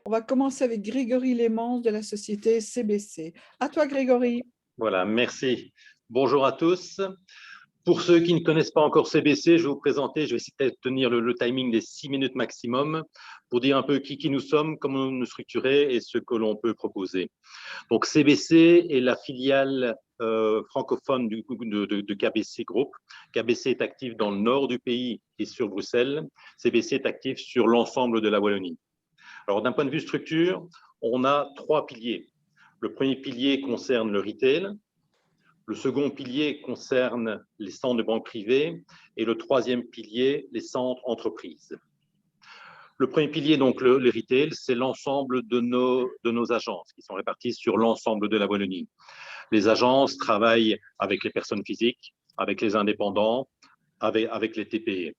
On va commencer avec Grégory Lémence de la société CBC. À toi, Grégory. Voilà, merci. Bonjour à tous. Pour ceux qui ne connaissent pas encore CBC, je vais vous présenter, je vais essayer de tenir le timing des 6 minutes maximum pour dire un peu qui nous sommes, comment nous structurer et ce que l'on peut proposer. Donc CBC est la filiale francophone de KBC Group. KBC est actif dans le nord du pays et sur Bruxelles. CBC est actif sur l'ensemble de la Wallonie. Alors d'un point de vue structure, on a 3 piliers. Le premier pilier concerne le retail. Le second pilier concerne les centres de banque privée et le troisième pilier, les centres entreprises. Le premier pilier, donc le retail, c'est l'ensemble de nos agences qui sont réparties sur l'ensemble de la Wallonie. Les agences travaillent avec les personnes physiques, avec les indépendants, avec les TPE.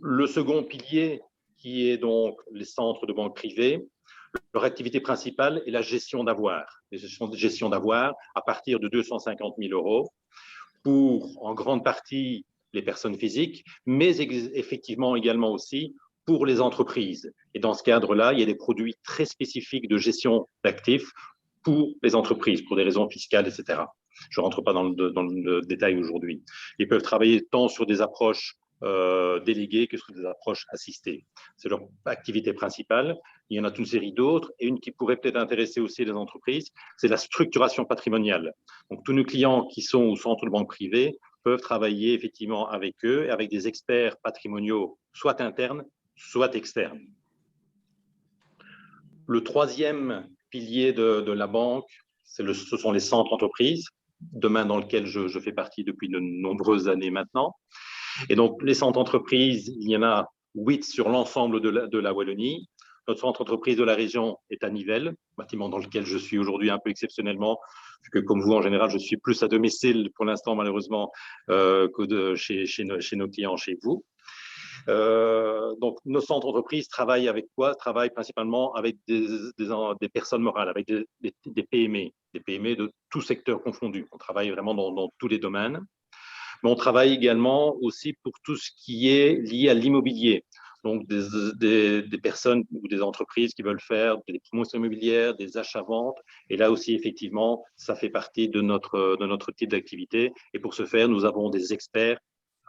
Le second pilier, qui est donc les centres de banque privée, leur activité principale est la gestion d'avoir. La gestion d'avoir à partir de 250 000 € pour, en grande partie, les personnes physiques, mais effectivement également aussi pour les entreprises. Et dans ce cadre-là, il y a des produits très spécifiques de gestion d'actifs pour les entreprises, pour des raisons fiscales, etc. Je ne rentre pas dans le détail aujourd'hui. Ils peuvent travailler tant sur des approches déléguées que sur des approches assistées. C'est leur activité principale. Il y en a toute une série d'autres. Et une qui pourrait peut-être intéresser aussi les entreprises, c'est la structuration patrimoniale. Donc, tous nos clients qui sont au centre de banque privée peuvent travailler effectivement avec eux et avec des experts patrimoniaux, soit internes, soit externes. Le troisième pilier de la banque, ce sont les centres entreprises, domaine dans lequel je fais partie depuis de nombreuses années maintenant. Et donc, les centres entreprises, il y en a 8 sur l'ensemble de la Wallonie. Notre centre entreprise de la région est à Nivelles, bâtiment dans lequel je suis aujourd'hui un peu exceptionnellement, vu que comme vous, en général, je suis plus à domicile pour l'instant, malheureusement, que chez nos clients, chez vous. Donc, nos centres entreprises travaillent avec quoi? Travaillent principalement avec des personnes morales, avec des PME de tout secteur confondu. On travaille vraiment dans tous les domaines. Mais on travaille également aussi pour tout ce qui est lié à l'immobilier. Donc, des personnes ou des entreprises qui veulent faire des promotions immobilières, des achats-ventes. Et là aussi, effectivement, ça fait partie de notre type d'activité. Et pour ce faire, nous avons des experts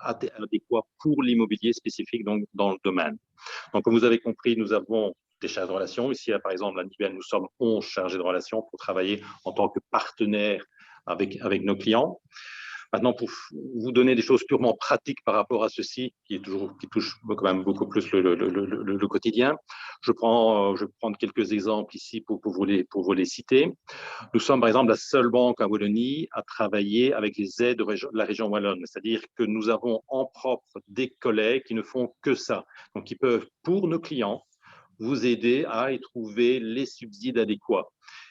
adéquats pour l'immobilier spécifique donc, dans le domaine. Donc, comme vous avez compris, nous avons des chargés de relations. Ici, par exemple, à Nivelles, nous sommes 11 chargés de relations pour travailler en tant que partenaire avec nos clients. Maintenant, pour vous donner des choses purement pratiques par rapport à ceci, qui touche quand même beaucoup plus le quotidien, je vais prendre quelques exemples ici pour vous les citer. Nous sommes, par exemple, la seule banque à Wallonie à travailler avec les aides de la région wallonne, c'est-à-dire que nous avons en propre des collègues qui ne font que ça, donc qui peuvent, pour nos clients, vous aider à y trouver les subsides adéquats.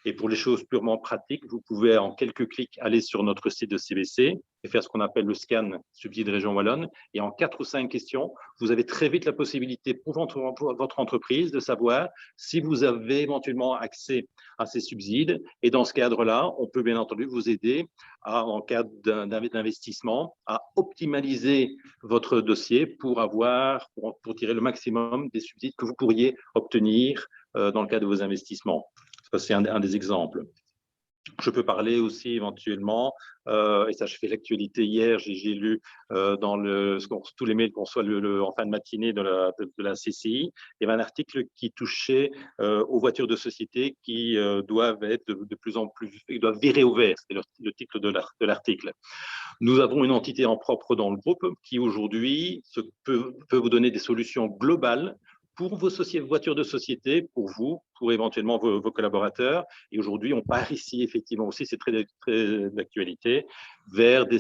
Et pour les choses purement pratiques, vous pouvez en quelques clics aller sur notre site de CBC et faire ce qu'on appelle le scan subside région wallonne. Et en 4 ou 5 questions, vous avez très vite la possibilité pour votre entreprise de savoir si vous avez éventuellement accès à ces subsides. Et dans ce cadre-là, on peut bien entendu vous aider en cas d'investissement à optimaliser votre dossier pour tirer le maximum des subsides que vous pourriez obtenir dans le cadre de vos investissements. Ça, c'est un des exemples. Je peux parler aussi éventuellement, et ça, je fais l'actualité hier, j'ai lu dans tous les mails qu'on reçoit en fin de matinée de la CCI, il y avait un article qui touchait aux voitures de société qui doivent être de plus en plus, ils doivent virer au vert, c'est le titre de l'article. Nous avons une entité en propre dans le groupe qui aujourd'hui peut vous donner des solutions globales pour vos voitures de société, pour vous, pour éventuellement vos collaborateurs. Et aujourd'hui, on part ici, effectivement aussi, c'est très, très d'actualité, vers des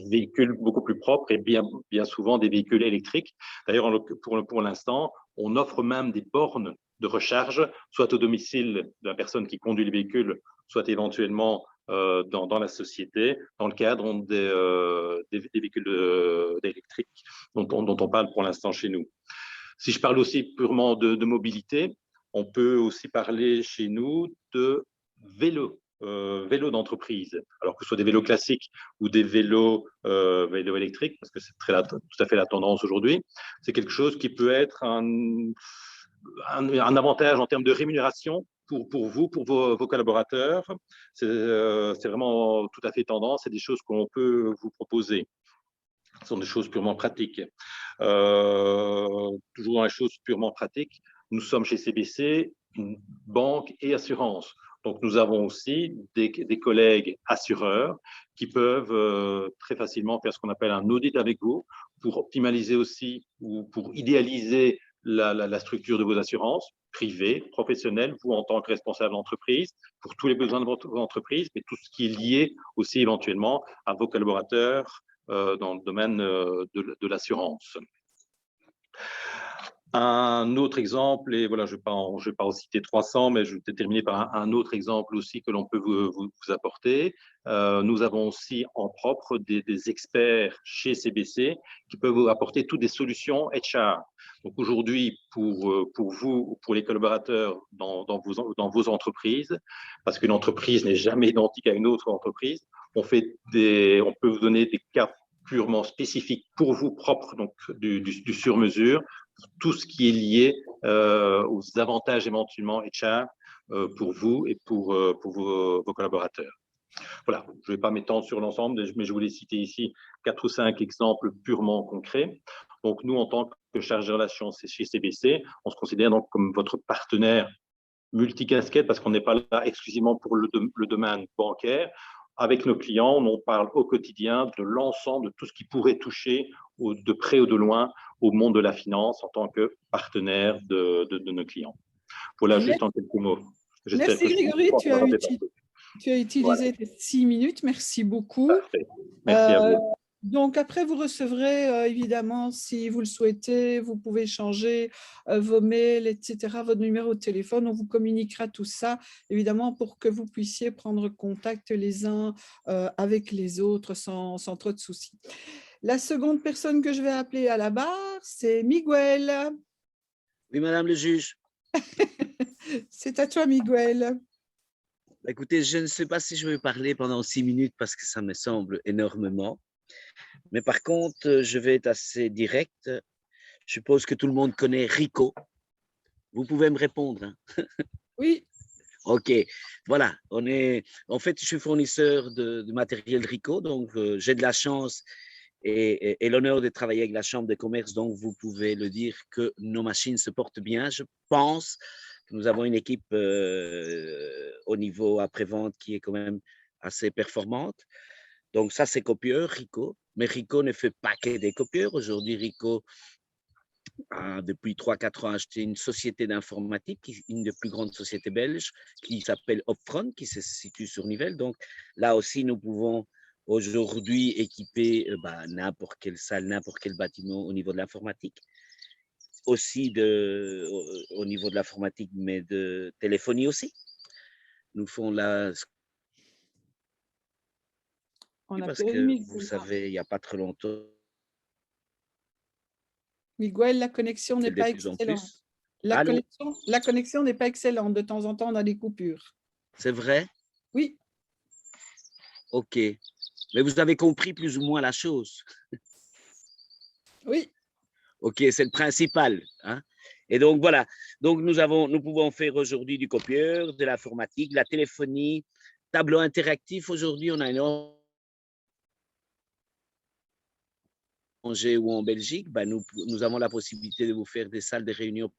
véhicules beaucoup plus propres et bien souvent des véhicules électriques. D'ailleurs, pour l'instant, on offre même des bornes de recharge, soit au domicile de la personne qui conduit le véhicule, soit éventuellement dans la société, dans le cadre des véhicules électriques dont on parle pour l'instant chez nous. Si je parle aussi purement de mobilité, on peut aussi parler chez nous de vélos d'entreprise, alors que ce soit des vélos classiques ou des vélos électriques, parce que c'est tout à fait la tendance aujourd'hui. C'est quelque chose qui peut être un avantage en termes de rémunération pour vous, pour vos collaborateurs. C'est vraiment tout à fait tendance. C'est des choses qu'on peut vous proposer. Ce sont des choses purement pratiques. Toujours dans les choses purement pratiques, nous sommes chez CBC, une banque et assurance. Donc, nous avons aussi des collègues assureurs qui peuvent très facilement faire ce qu'on appelle un audit avec vous pour optimaliser aussi ou pour idéaliser la structure de vos assurances privées, professionnelles, vous en tant que responsable d'entreprise, pour tous les besoins de votre entreprise, mais tout ce qui est lié aussi éventuellement à vos collaborateurs dans le domaine de l'assurance. Un autre exemple, et voilà, je ne vais pas en citer 300, mais je vais terminer par un autre exemple aussi que l'on peut vous apporter. Nous avons aussi en propre des experts chez CBC qui peuvent vous apporter toutes des solutions HR. Donc aujourd'hui, pour vous, pour les collaborateurs dans vos entreprises, parce qu'une entreprise n'est jamais identique à une autre entreprise, on peut vous donner des cas purement spécifiques pour vous propres, donc du sur-mesure, tout ce qui est lié aux avantages éventuellement HR pour vous et pour vos collaborateurs. Voilà, je ne vais pas m'étendre sur l'ensemble, mais je voulais citer ici 4 ou 5 exemples purement concrets. Donc, nous, en tant que chargé de relations chez CBC, on se considère donc comme votre partenaire multicasquette parce qu'on n'est pas là exclusivement pour le domaine bancaire. Avec nos clients, on parle au quotidien de l'ensemble de tout ce qui pourrait toucher de près ou de loin au monde de la finance en tant que partenaire de nos clients. Voilà, juste en quelques mots. Merci Grégory, tu as utilisé tes 6 minutes, merci beaucoup. Parfait. Merci à vous. Donc après, vous recevrez évidemment, si vous le souhaitez, vous pouvez changer vos mails, etc., votre numéro de téléphone. On vous communiquera tout ça, évidemment, pour que vous puissiez prendre contact les uns avec les autres sans trop de soucis. La seconde personne que je vais appeler à la barre, c'est Miguel. Oui, Madame le juge. C'est à toi, Miguel. Écoutez, je ne sais pas si je vais parler pendant 6 minutes parce que ça me semble énormément. Mais par contre, je vais être assez direct. Je suppose que tout le monde connaît Ricoh. Vous pouvez me répondre, hein? Oui. OK. Voilà. En fait, je suis fournisseur de matériel Ricoh, donc j'ai de la chance et l'honneur de travailler avec la Chambre de commerce. Donc, vous pouvez le dire que nos machines se portent bien. Je pense que nous avons une équipe au niveau après-vente qui est quand même assez performante. Donc, ça, c'est copieur, Ricoh. Mais Ricoh ne fait pas que des copieurs. Aujourd'hui, Ricoh a, depuis 3-4 ans, acheté une société d'informatique, une des plus grandes sociétés belges, qui s'appelle Upfront, qui se situe sur Nivelles. Donc, là aussi, nous pouvons aujourd'hui équiper n'importe quelle salle, n'importe quel bâtiment au niveau de l'informatique. Aussi au niveau de l'informatique, mais de téléphonie aussi. Nous faisons parce que vous savez, il n'y a pas très longtemps. Miguel, la connexion n'est pas excellente. La connexion n'est pas excellente. De temps en temps, on a des coupures. C'est vrai? Oui. OK. Mais vous avez compris plus ou moins la chose. Oui. OK, c'est le principal. Hein? Et donc, voilà. Donc, nous pouvons faire aujourd'hui du copieur, de l'informatique, de la téléphonie, tableau interactif. Aujourd'hui, on a énormément ou en Belgique, nous avons la possibilité de vous faire des salles de réunion.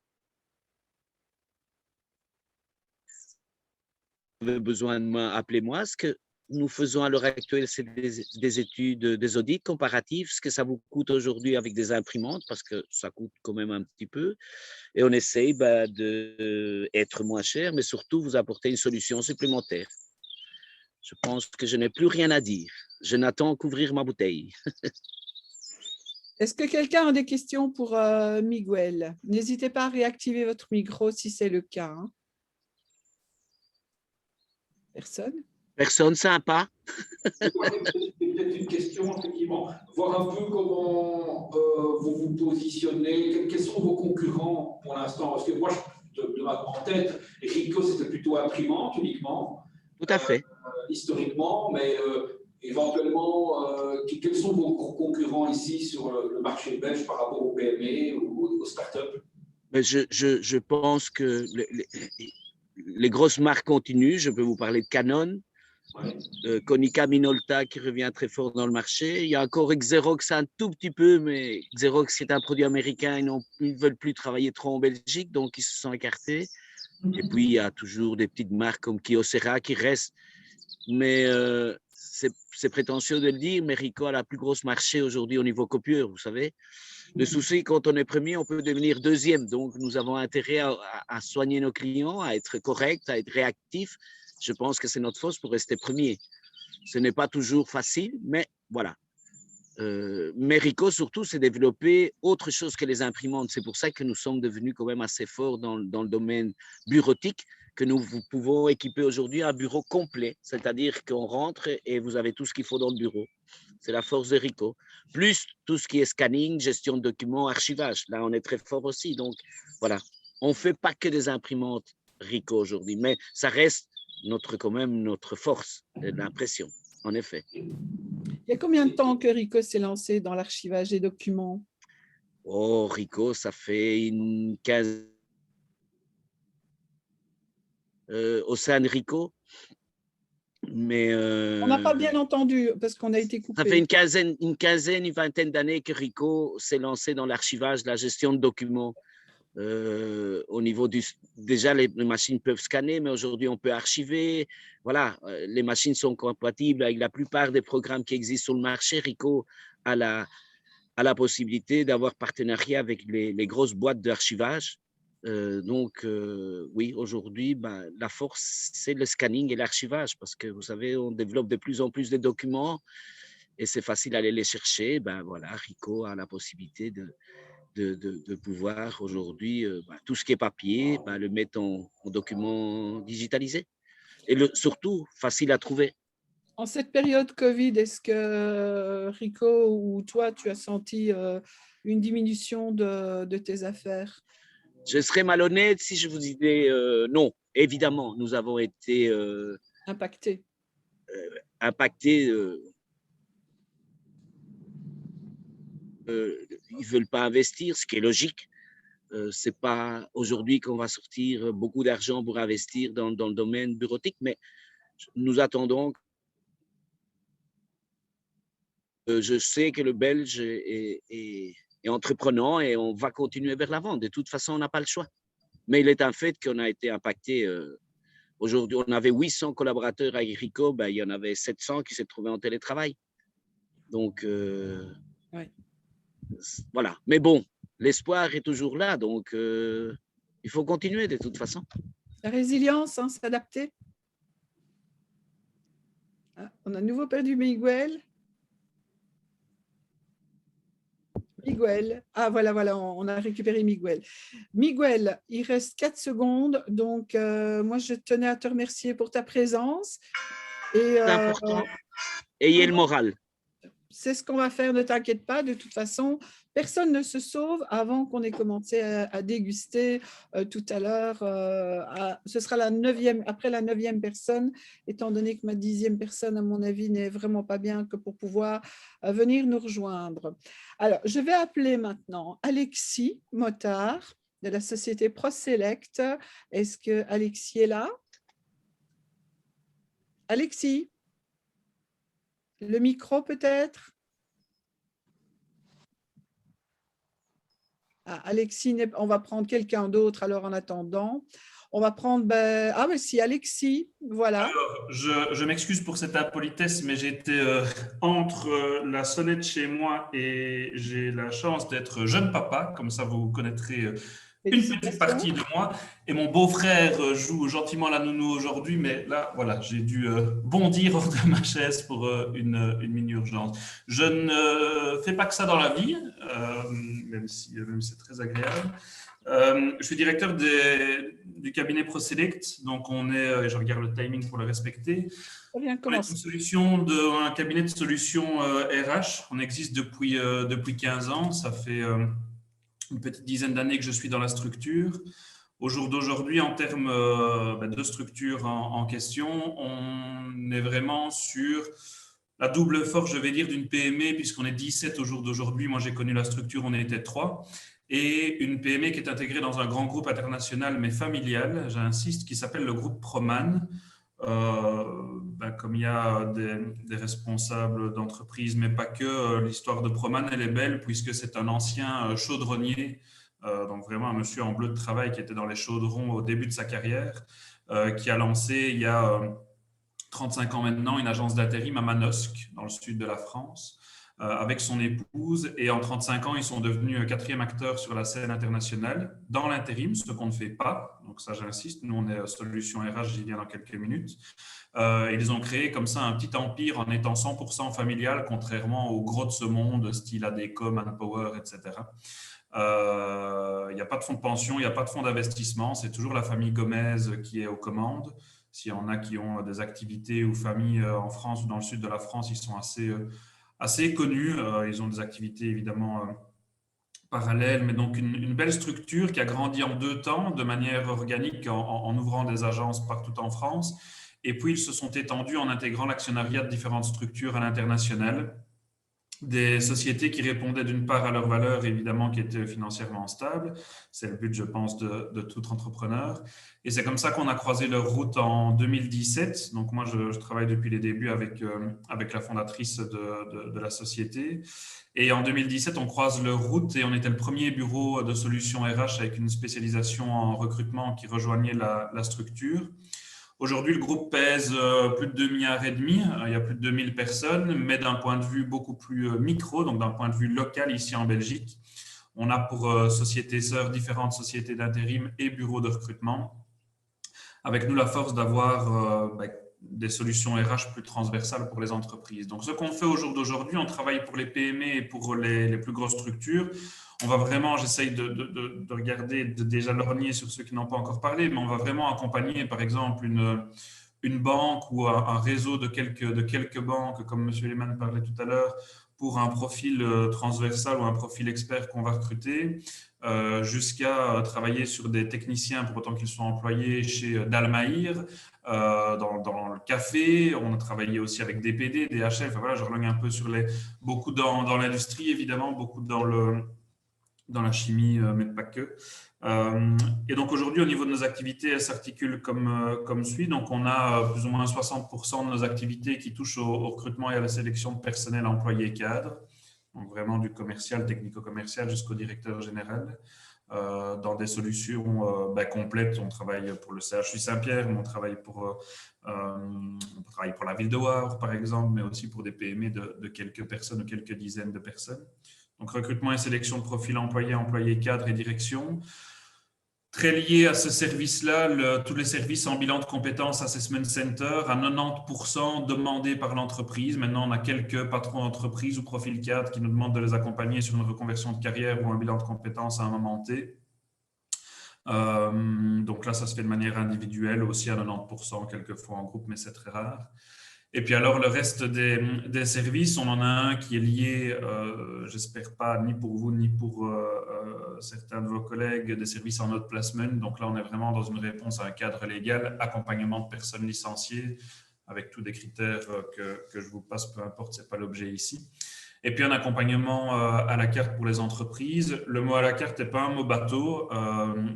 Vous avez besoin de moi, appelez-moi. Ce que nous faisons à l'heure actuelle, c'est des études, des audits comparatifs, ce que ça vous coûte aujourd'hui avec des imprimantes, parce que ça coûte quand même un petit peu. Et on essaye d'être moins cher, mais surtout vous apporter une solution supplémentaire. Je pense que je n'ai plus rien à dire. Je n'attends qu'ouvrir ma bouteille. Est-ce que quelqu'un a des questions pour Miguel? N'hésitez pas à réactiver votre micro si c'est le cas. Hein. Personne? Personne sympa? Peut-être une question, effectivement. Voir un peu comment vous vous positionnez. Quels sont vos concurrents pour l'instant? Parce que moi, de ma grande tête, Ricoh, c'était plutôt imprimante uniquement. Tout à fait. Historiquement, mais éventuellement, quels sont vos concurrents ici sur le marché belge par rapport aux PME ou aux startups? Mais je pense que les grosses marques continuent. Je peux vous parler de Canon, Konica Minolta qui revient très fort dans le marché. Il y a encore Xerox un tout petit peu, mais Xerox c'est un produit américain, ils ne veulent plus travailler trop en Belgique, donc ils se sont écartés. Et puis il y a toujours des petites marques comme Kyocera qui restent, mais c'est prétentieux de le dire, mais Ricoh a la plus grosse marché aujourd'hui au niveau copieur, vous savez. Le souci, quand on est premier, on peut devenir deuxième. Donc, nous avons intérêt à soigner nos clients, à être corrects, à être réactifs. Je pense que c'est notre force pour rester premier. Ce n'est pas toujours facile, mais voilà. Mais Ricoh, surtout, s'est développé autre chose que les imprimantes. C'est pour ça que nous sommes devenus quand même assez forts dans le domaine bureautique, que nous pouvons équiper aujourd'hui un bureau complet, c'est-à-dire qu'on rentre et vous avez tout ce qu'il faut dans le bureau. C'est la force de Ricoh. Plus tout ce qui est scanning, gestion de documents, archivage. Là, on est très fort aussi. Donc, voilà. On ne fait pas que des imprimantes Ricoh aujourd'hui, mais ça reste quand même notre force, l'impression, en effet. Il y a combien de temps que Ricoh s'est lancé dans l'archivage des documents? Oh, Ricoh, ça fait une 15... au sein de Ricoh, mais on n'a pas bien entendu parce qu'on a été coupé. Ça fait une vingtaine d'années que Ricoh s'est lancé dans l'archivage, la gestion de documents. Au niveau déjà les machines peuvent scanner, mais aujourd'hui on peut archiver. Voilà, les machines sont compatibles avec la plupart des programmes qui existent sur le marché. Ricoh a la possibilité d'avoir partenariat avec les grosses boîtes d'archivage. Oui, aujourd'hui, la force, c'est le scanning et l'archivage parce que vous savez, on développe de plus en plus de documents et c'est facile d'aller les chercher. Voilà, Ricoh a la possibilité de pouvoir aujourd'hui, tout ce qui est papier, le mettre en document digitalisé et surtout facile à trouver. En cette période Covid, est-ce que Ricoh ou toi, tu as senti une diminution de tes affaires? Je serais malhonnête si je vous disais non. Évidemment, nous avons été impactés. Ils ne veulent pas investir, ce qui est logique. Ce n'est pas aujourd'hui qu'on va sortir beaucoup d'argent pour investir dans le domaine bureautique, mais nous attendons. Je sais que le Belge est entreprenant et on va continuer vers l'avant. De toute façon, on n'a pas le choix. Mais il est un fait qu'on a été impacté. Aujourd'hui, on avait 800 collaborateurs à Ricoh, il y en avait 700 qui s'est trouvés en télétravail. Donc, ouais. Voilà. Mais bon, l'espoir est toujours là, donc il faut continuer de toute façon. La résilience, s'adapter. On a à nouveau perdu Miguel. Miguel. Ah, voilà, on a récupéré Miguel. Miguel, il reste 4 secondes. Donc, moi, je tenais à te remercier pour ta présence. C'est important. Ayez le moral. C'est ce qu'on va faire, ne t'inquiète pas. De toute façon, personne ne se sauve avant qu'on ait commencé à déguster tout à l'heure. Ce sera après la 9e personne, étant donné que ma 10e personne, à mon avis, n'est vraiment pas bien que pour pouvoir venir nous rejoindre. Alors, je vais appeler maintenant Alexis Motard de la société ProSelect. Est-ce que Alexis est là? Alexis? Le micro peut-être? Alexis, on va prendre quelqu'un d'autre alors en attendant. On va prendre, mais si, Alexis, voilà. Alors, je m'excuse pour cette impolitesse, mais j'étais entre la sonnette chez moi et j'ai la chance d'être jeune papa, comme ça vous connaîtrez une petite partie de moi. Et mon beau-frère joue gentiment la nounou aujourd'hui, mais là, voilà, j'ai dû bondir hors de ma chaise pour une mini-urgence. Je ne fais pas que ça dans la vie, même si c'est très agréable. Je suis directeur du cabinet ProSelect, donc on est, je regarde le timing pour le respecter. On est un cabinet de solutions RH. On existe depuis 15 ans. Ça fait une petite dizaine d'années que je suis dans la structure. Au jour d'aujourd'hui, en termes de structure en question, on est vraiment sur la double force, je vais dire, d'une PME, puisqu'on est 17 au jour d'aujourd'hui. Moi, j'ai connu la structure, on était 3. et une PME qui est intégrée dans un grand groupe international mais familial, j'insiste, qui s'appelle le groupe Proman. Comme il y a des responsables d'entreprise, mais pas que, l'histoire de Proman, elle est belle puisque c'est un ancien chaudronnier, donc vraiment un monsieur en bleu de travail qui était dans les chaudrons au début de sa carrière, qui a lancé il y a 35 ans maintenant une agence d'intérim à Manosque, dans le sud de la France, avec son épouse. Et en 35 ans, ils sont devenus 4e acteur sur la scène internationale dans l'intérim, ce qu'on ne fait pas. Donc ça, j'insiste, nous, on est Solutions RH, j'y viens dans quelques minutes. Ils ont créé comme ça un petit empire en étant 100% familial, contrairement aux gros de ce monde, style ADECO, Manpower, etc. Il n'y a pas de fonds de pension, il n'y a pas de fonds d'investissement, c'est toujours la famille Gomez qui est aux commandes. S'il y en a qui ont des activités ou familles en France ou dans le sud de la France, ils sont assez connus. Ils ont des activités évidemment parallèles, mais donc une belle structure qui a grandi en 2 temps de manière organique en ouvrant des agences partout en France. Et puis, ils se sont étendus en intégrant l'actionnariat de différentes structures à l'international. Des sociétés qui répondaient d'une part à leurs valeurs, évidemment, qui étaient financièrement stables. C'est le but, je pense, de tout entrepreneur. Et c'est comme ça qu'on a croisé leur route en 2017. Donc moi, je travaille depuis les débuts avec la fondatrice de la société. Et en 2017, on croise leur route et on était le premier bureau de solutions RH avec une spécialisation en recrutement qui rejoignait la structure. Aujourd'hui, le groupe pèse plus de 2,5 milliards. Il y a plus de 2000 personnes, mais d'un point de vue beaucoup plus micro, donc d'un point de vue local ici en Belgique. On a pour sociétés sœurs différentes sociétés d'intérim et bureaux de recrutement. Avec nous, la force d'avoir des solutions RH plus transversales pour les entreprises. Donc, ce qu'on fait au jour d'aujourd'hui, on travaille pour les PME et pour les plus grosses structures. On va vraiment, j'essaye de regarder, de déjà lorgner sur ceux qui n'ont pas encore parlé, mais on va vraiment accompagner, par exemple, une banque ou un réseau de quelques banques, comme M. Lehmann parlait tout à l'heure, pour un profil transversal ou un profil expert qu'on va recruter, jusqu'à travailler sur des techniciens, pour autant qu'ils soient employés chez Dalmaïr, dans le café. On a travaillé aussi avec DPD, DHL. Enfin, voilà, je relogne un peu sur beaucoup dans l'industrie, évidemment, beaucoup dans la chimie, mais pas que. Et donc aujourd'hui, au niveau de nos activités, elles s'articulent comme suit. Donc on a plus ou moins 60% de nos activités qui touchent au recrutement et à la sélection de personnel employé et cadre. Donc vraiment du commercial, technico-commercial jusqu'au directeur général. Dans des solutions complètes, on travaille pour le CHU Saint-Pierre, mais on travaille pour la ville de Wavre, par exemple, mais aussi pour des PME de quelques personnes ou quelques dizaines de personnes. Donc, recrutement et sélection de profils employés, cadres et direction. Très lié à ce service-là, tous les services en bilan de compétences Assessment Center, à 90% demandés par l'entreprise. Maintenant, on a quelques patrons d'entreprise ou profils cadres qui nous demandent de les accompagner sur une reconversion de carrière ou un bilan de compétences à un moment T. Donc là, ça se fait de manière individuelle aussi à 90%, quelquefois en groupe, mais c'est très rare. Et puis alors, le reste des services, on en a un qui est lié, j'espère pas, ni pour vous, ni pour certains de vos collègues, des services en note placement. Donc là, on est vraiment dans une réponse à un cadre légal, accompagnement de personnes licenciées, avec tous des critères que je vous passe, peu importe, ce n'est pas l'objet ici. Et puis un accompagnement à la carte pour les entreprises. Le mot à la carte n'est pas un mot bateau.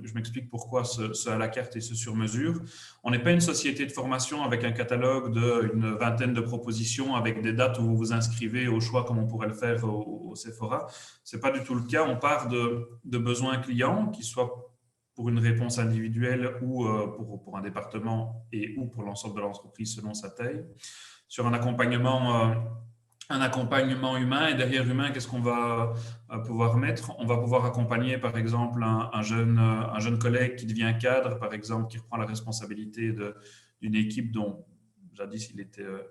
Je m'explique pourquoi ce à la carte et ce sur mesure. On n'est pas une société de formation avec un catalogue d'une vingtaine de propositions avec des dates où vous vous inscrivez au choix comme on pourrait le faire au Sephora. Ce n'est pas du tout le cas. On part de besoins clients qui soient pour une réponse individuelle ou pour un département et ou pour l'ensemble de l'entreprise selon sa taille. Sur un accompagnement humain, et derrière humain, qu'est-ce qu'on va pouvoir mettre? On va pouvoir accompagner par exemple un jeune collègue qui devient cadre, par exemple, qui reprend la responsabilité d'une équipe dont jadis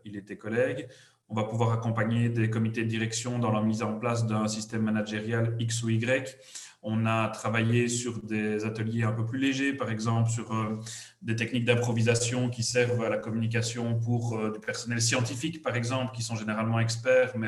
il était collègue. On va pouvoir accompagner des comités de direction dans la mise en place d'un système managérial X ou Y. On a travaillé sur des ateliers un peu plus légers, par exemple sur des techniques d'improvisation qui servent à la communication pour du personnel scientifique, par exemple, qui sont généralement experts, mais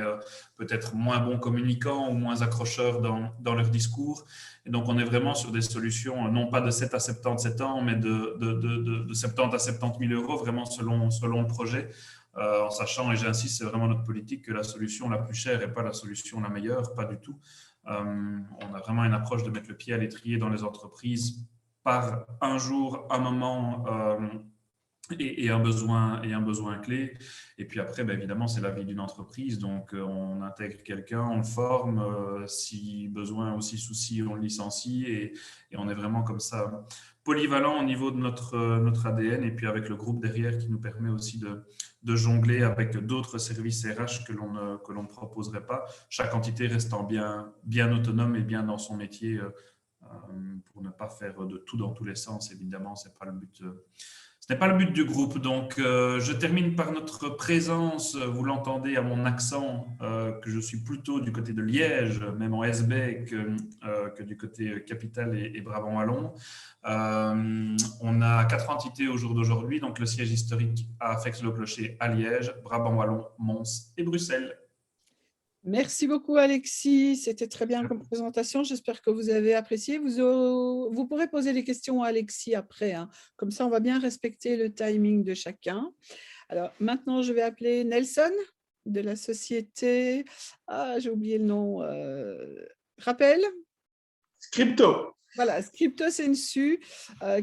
peut-être moins bons communicants ou moins accrocheurs dans leur discours. Et donc, on est vraiment sur des solutions, non pas de 7 à 77 ans, mais de 70 à 70 000 euros, vraiment selon le projet. En sachant, et j'insiste, c'est vraiment notre politique, que la solution la plus chère n'est pas la solution la meilleure, pas du tout. On a vraiment une approche de mettre le pied à l'étrier dans les entreprises par un jour, un moment et un besoin clé. Et puis après, évidemment, c'est la vie d'une entreprise. Donc, on intègre quelqu'un, on le forme. Si besoin ou si souci, on le licencie. Et on est vraiment comme ça polyvalent au niveau de notre ADN. Et puis avec le groupe derrière qui nous permet aussi de jongler avec d'autres services RH que l'on ne proposerait pas. Chaque entité restant bien autonome et bien dans son métier pour ne pas faire de tout dans tous les sens. Évidemment, ce n'est pas le but. Ce n'est pas le but du groupe. Donc, je termine par notre présence. Vous l'entendez à mon accent, que je suis plutôt du côté de Liège, même en SB, que du côté capitale et Brabant Wallon. On a 4 entités au jour d'aujourd'hui. Donc, le siège historique à Fex-le-Clocher à Liège, Brabant Wallon, Mons et Bruxelles. Merci beaucoup, Alexis. C'était très bien comme présentation. J'espère que vous avez apprécié. Vous pourrez poser des questions à Alexis après. Comme ça, on va bien respecter le timing de chacun. Alors, maintenant, je vais appeler Nelson de la société. Ah, j'ai oublié le nom. Rappel ? Scripto. Voilà, Scripto Sensu,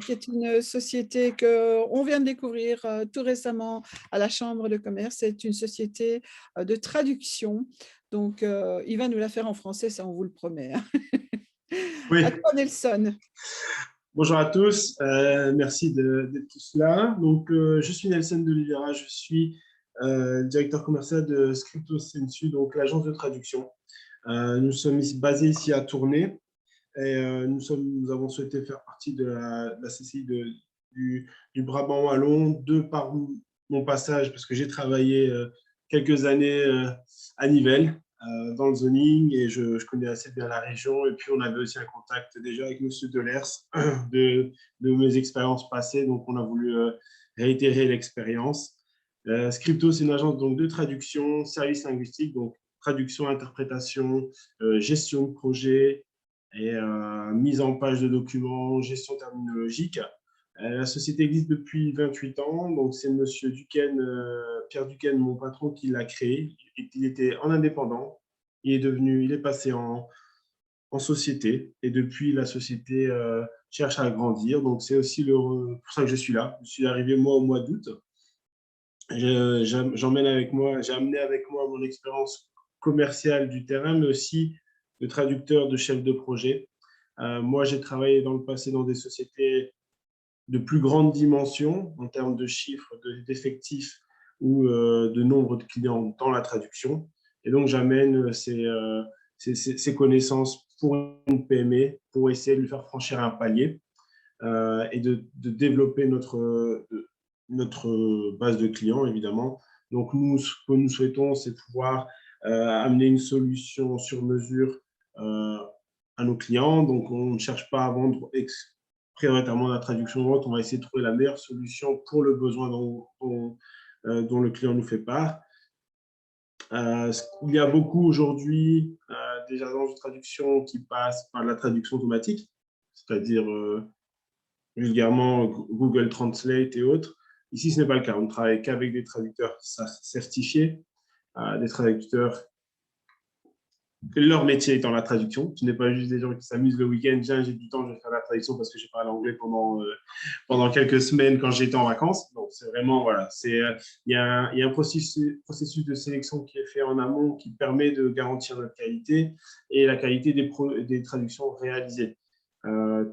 qui est une société qu'on vient de découvrir tout récemment à la Chambre de commerce. C'est une société de traduction. Donc, il va nous la faire en français, ça, on vous le promet. Oui. À toi, Nelson. Bonjour à tous, merci d'être tous là. Donc, je suis Nelson de Oliveira, je suis directeur commercial de Scripto Sensu, donc l'agence de traduction. Nous sommes basés ici à Tournai. Et nous avons souhaité faire partie de la CCI du Brabant Wallon, de par mon passage, parce que j'ai travaillé quelques années à Nivelles, dans le zoning, et je connais assez bien la région. Et puis, on avait aussi un contact déjà avec M. Delers de mes expériences passées, donc on a voulu réitérer l'expérience. Scripto, c'est une agence donc, de traduction, service linguistique, donc traduction, interprétation, gestion de projet, et mise en page de documents, gestion terminologique. La société existe depuis 28 ans, donc c'est monsieur Duquesne, Pierre Duquesne, mon patron, qui l'a créé. Il était en indépendant, il est passé en société, et depuis, la société cherche à grandir, donc c'est aussi pour ça que je suis là. Je suis arrivé, moi, au mois d'août. J'ai amené avec moi mon expérience commerciale du terrain, mais aussi de traducteur, de chef de projet. Moi, j'ai travaillé dans le passé dans des sociétés de plus grande dimension en termes de chiffres, d'effectifs ou de nombre de clients dans la traduction. Et donc, j'amène ces connaissances pour une PME pour essayer de lui faire franchir un palier et de développer notre base de clients, évidemment. Donc, nous, ce que nous souhaitons, c'est pouvoir amener une solution sur mesure à nos clients. Donc, on ne cherche pas à vendre prioritairement la traduction de vente. On va essayer de trouver la meilleure solution pour le besoin dont le client nous fait part. Il y a beaucoup aujourd'hui des agences de traduction qui passent par la traduction automatique, c'est-à-dire vulgairement Google Translate et autres. Ici, ce n'est pas le cas. On ne travaille qu'avec des traducteurs certifiés, des traducteurs que leur métier étant la traduction. Ce n'est pas juste des gens qui s'amusent le week-end. J'ai du temps, je vais faire la traduction parce que j'ai parlé anglais pendant quelques semaines quand j'étais en vacances. Donc, c'est vraiment, voilà, il y a un processus de sélection qui est fait en amont qui permet de garantir notre qualité et la qualité des traductions réalisées.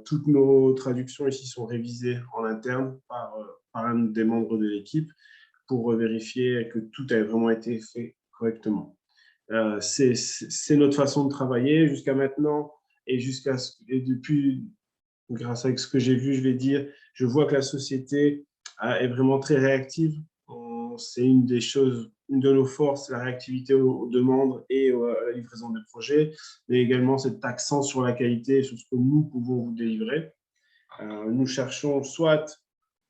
Toutes nos traductions ici sont révisées en interne par un des membres de l'équipe pour vérifier que tout a vraiment été fait correctement. C'est notre façon de travailler jusqu'à maintenant et depuis, grâce à ce que j'ai vu, je vais dire, je vois que la société est vraiment très réactive. C'est une de nos forces, la réactivité aux demandes et à la livraison des projets, mais également cet accent sur la qualité, sur ce que nous pouvons vous délivrer. Nous cherchons soit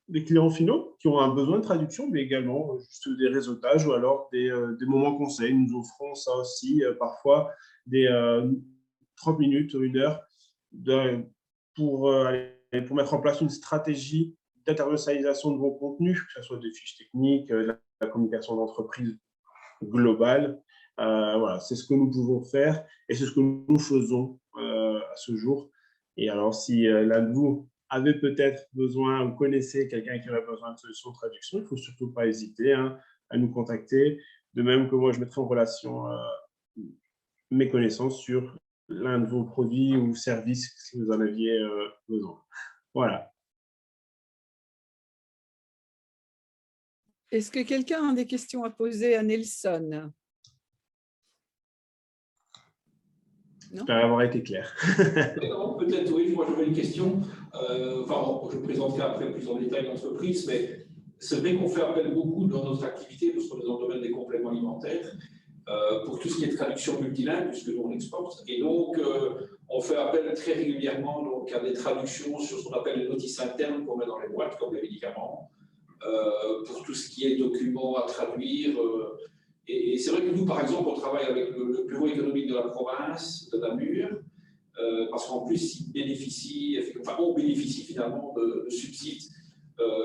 des clients finaux qui ont un besoin de traduction, mais également juste des réseautages ou alors des moments conseils. Nous offrons ça aussi, parfois des 30 minutes, 1 heure pour mettre en place une stratégie d'internationalisation de vos contenus, que ce soit des fiches techniques, la communication d'entreprise globale, Voilà, c'est ce que nous pouvons faire et c'est ce que nous faisons à ce jour. Et alors, si l'un de vous avait peut-être besoin ou connaissez quelqu'un qui aurait besoin de solutions de traduction, il ne faut surtout pas hésiter à nous contacter. De même que moi, je mettrai en relation mes connaissances sur l'un de vos produits ou services si vous en aviez besoin. Voilà. Est-ce que quelqu'un a des questions à poser à Nelson? J'espère avoir été clair. Peut-être, oui, moi j'avais une question. Je présenterai après plus en détail l'entreprise, mais c'est vrai qu'on fait appel beaucoup dans notre activité, parce qu'on est dans le domaine des compléments alimentaires, pour tout ce qui est traduction multilingue, puisque nous on exporte. Et donc, on fait appel très régulièrement donc, à des traductions sur ce qu'on appelle les notices internes qu'on met dans les boîtes, comme les médicaments, pour tout ce qui est documents à traduire. Et c'est vrai que nous, par exemple, on travaille avec le bureau économique de la province de Namur, parce qu'en plus, on bénéficie finalement de subsides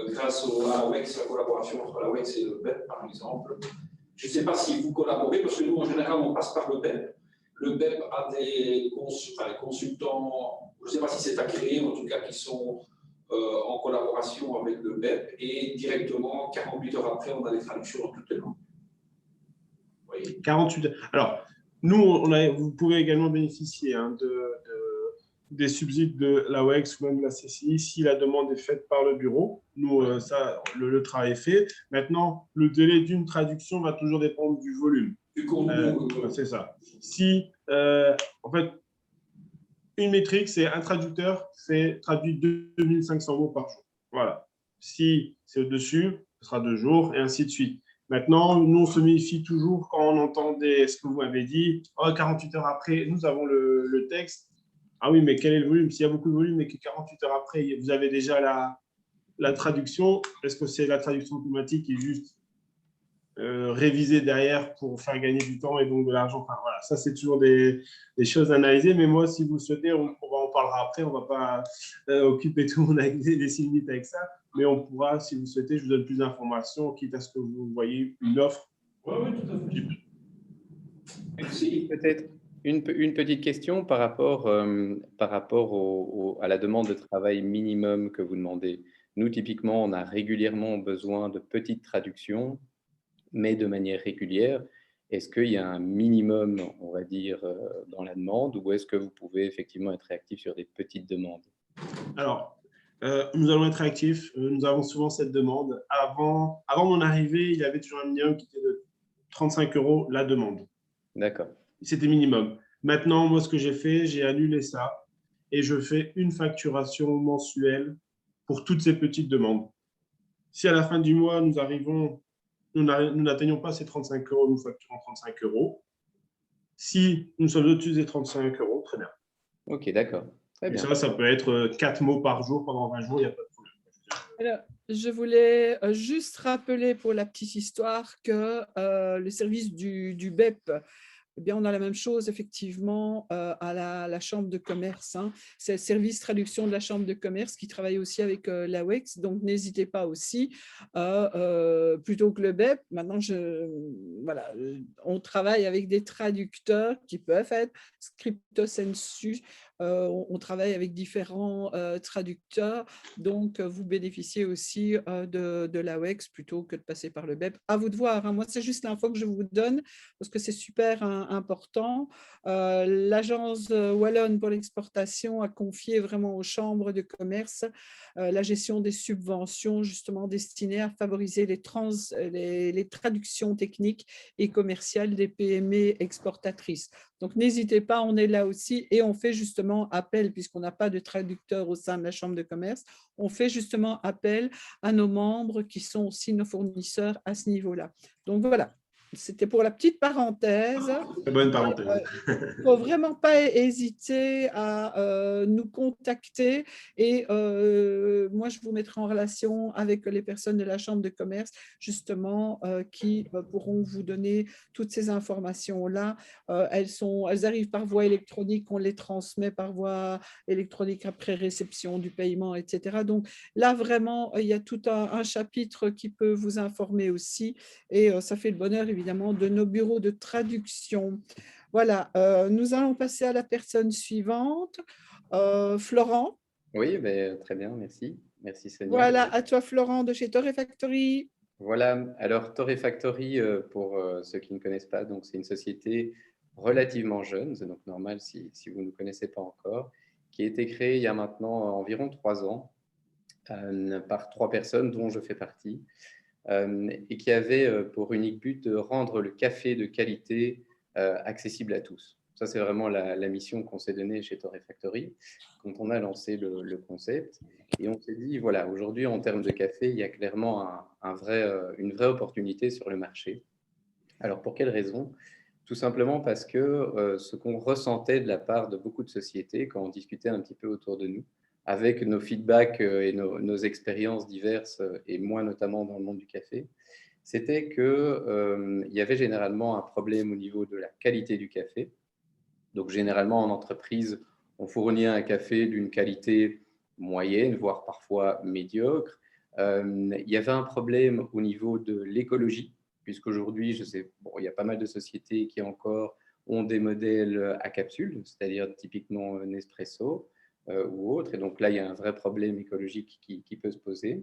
grâce à la WEX, la collaboration entre la WEX et le BEP, par exemple. Je ne sais pas si vous collaborez, parce que nous, en général, on passe par le BEP. Le BEP a des consultants, je ne sais pas si c'est à créer, en tout cas, qui sont en collaboration avec le BEP, et directement, 48 heures après, on a les traductions dans toutes les langues. 48 heures. Alors, nous, vous pouvez également bénéficier des subsides de la WEX ou même de la CCI si la demande est faite par le bureau. Nous, le travail est fait. Maintenant, le délai d'une traduction va toujours dépendre du volume. Du contenu. C'est ça. Si, en fait, une métrique, c'est un traducteur traduit 2500 mots par jour. Voilà. Si c'est au-dessus, ce sera 2 jours et ainsi de suite. Maintenant, nous, on se méfie toujours quand on entend ce que vous m'avez dit. 48 heures après, nous avons le texte. Ah oui, mais quel est le volume? S'il y a beaucoup de volume et que 48 heures après, vous avez déjà la traduction, est-ce que c'est la traduction automatique qui est juste révisée derrière pour faire gagner du temps et donc de l'argent? Enfin, voilà, ça, c'est toujours des choses à analyser. Mais moi, si vous le souhaitez, on en parlera après. On ne va pas occuper tout le monde avec des 6 minutes avec ça. Mais on pourra, si vous souhaitez, je vous donne plus d'informations, quitte à ce que vous voyez une offre. Oui, tout à fait. Merci. Peut-être une petite question par rapport à la demande de travail minimum que vous demandez. Nous, typiquement, on a régulièrement besoin de petites traductions, mais de manière régulière. Est-ce qu'il y a un minimum, on va dire, dans la demande, ou est-ce que vous pouvez effectivement être réactif sur des petites demandes? Alors, nous allons être réactifs. Nous avons souvent cette demande. Avant mon arrivée, il y avait toujours un minimum qui était de 35 € la demande. D'accord. C'était minimum. Maintenant, moi, ce que j'ai fait, j'ai annulé ça et je fais une facturation mensuelle pour toutes ces petites demandes. Si à la fin du mois, nous n'atteignons pas ces 35 €, nous facturons 35 €. Si nous sommes au-dessus des 35 €, très bien. Ok, d'accord. Très bien. Et ça peut être 4 mots par jour pendant 20 jours, il n'y a pas de problème. Alors, je voulais juste rappeler pour la petite histoire que le service du BEP, eh bien, on a la même chose effectivement à la Chambre de commerce. Hein. C'est le service traduction de la Chambre de commerce qui travaille aussi avec la WEX. Donc, n'hésitez pas aussi, plutôt que le BEP. Maintenant, voilà, on travaille avec des traducteurs qui peuvent être scripto sensu. On travaille avec différents traducteurs. Donc, vous bénéficiez aussi de la WEX plutôt que de passer par le BEP. À vous de voir. Hein. Moi, c'est juste l'info que je vous donne parce que c'est super important. L'agence Wallonne pour l'exportation a confié vraiment aux chambres de commerce la gestion des subventions justement destinées à favoriser les traductions techniques et commerciales des PME exportatrices. Donc, n'hésitez pas, on est là aussi et on fait justement appel, puisqu'on n'a pas de traducteur au sein de la Chambre de commerce, on fait justement appel à nos membres qui sont aussi nos fournisseurs à ce niveau-là. Donc, voilà. C'était pour la petite parenthèse. Très bonne parenthèse. Il ne faut vraiment pas hésiter à nous contacter et moi, je vous mettrai en relation avec les personnes de la Chambre de commerce, justement, qui pourront vous donner toutes ces informations-là. Elles arrivent par voie électronique, on les transmet par voie électronique après réception du paiement, etc. Donc là, vraiment, il y a tout un chapitre qui peut vous informer aussi et ça fait le bonheur, évidemment, évidemment de nos bureaux de traduction. Voilà, nous allons passer à la personne suivante. Florent. Oui, ben, très bien, merci. Merci Sonia. Voilà, à toi Florent de chez Torrefactory. Voilà, alors Torrefactory, pour ceux qui ne connaissent pas, donc c'est une société relativement jeune, c'est donc normal si vous ne connaissez pas encore, qui a été créée il y a maintenant environ 3 ans par 3 personnes dont je fais partie, et qui avait pour unique but de rendre le café de qualité accessible à tous. Ça, c'est vraiment la mission qu'on s'est donnée chez Torrefactory quand on a lancé le concept. Et on s'est dit, voilà, aujourd'hui, en termes de café, il y a clairement une vraie opportunité sur le marché. Alors, pour quelle raison? Tout simplement parce que ce qu'on ressentait de la part de beaucoup de sociétés quand on discutait un petit peu autour de nous, avec nos feedbacks et nos expériences diverses, et moi notamment dans le monde du café, c'était qu'il y avait généralement un problème au niveau de la qualité du café. Donc, généralement, en entreprise, on fournit un café d'une qualité moyenne, voire parfois médiocre. Il y avait un problème au niveau de l'écologie, puisqu'aujourd'hui, je sais, bon, il y a pas mal de sociétés qui encore ont des modèles à capsule, c'est-à-dire typiquement Nespresso ou autre. Et donc là, il y a un vrai problème écologique qui peut se poser.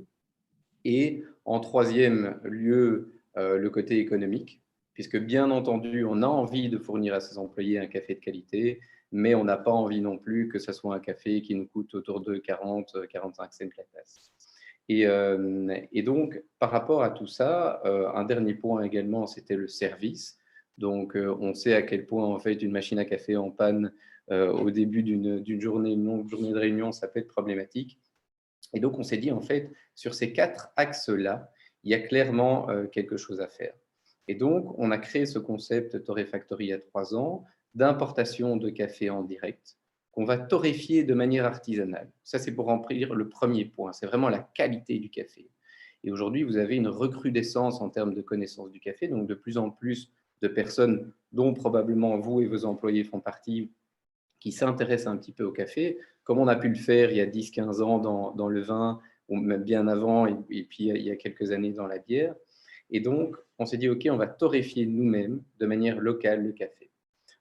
Et en troisième lieu, le côté économique, puisque bien entendu, on a envie de fournir à ses employés un café de qualité, mais on n'a pas envie non plus que ce soit un café qui nous coûte autour de 40-45 cents la tasse. Et donc, par rapport à tout ça, un dernier point également, c'était le service. Donc, on sait à quel point, en fait, une machine à café en panne au début d'une journée, une longue journée de réunion, ça peut être problématique. Et donc, on s'est dit, en fait, sur ces 4 axes-là, il y a clairement quelque chose à faire. Et donc, on a créé ce concept Torrefactory il y a 3 ans d'importation de café en direct qu'on va torréfier de manière artisanale. Ça, c'est pour remplir le premier point. C'est vraiment la qualité du café. Et aujourd'hui, vous avez une recrudescence en termes de connaissance du café. Donc, de plus en plus de personnes, dont probablement vous et vos employés font partie, qui s'intéressent un petit peu au café, comme on a pu le faire il y a 10-15 ans dans le vin, ou même bien avant, et puis il y a quelques années dans la bière. Et donc, on s'est dit, OK, on va torréfier nous-mêmes de manière locale le café.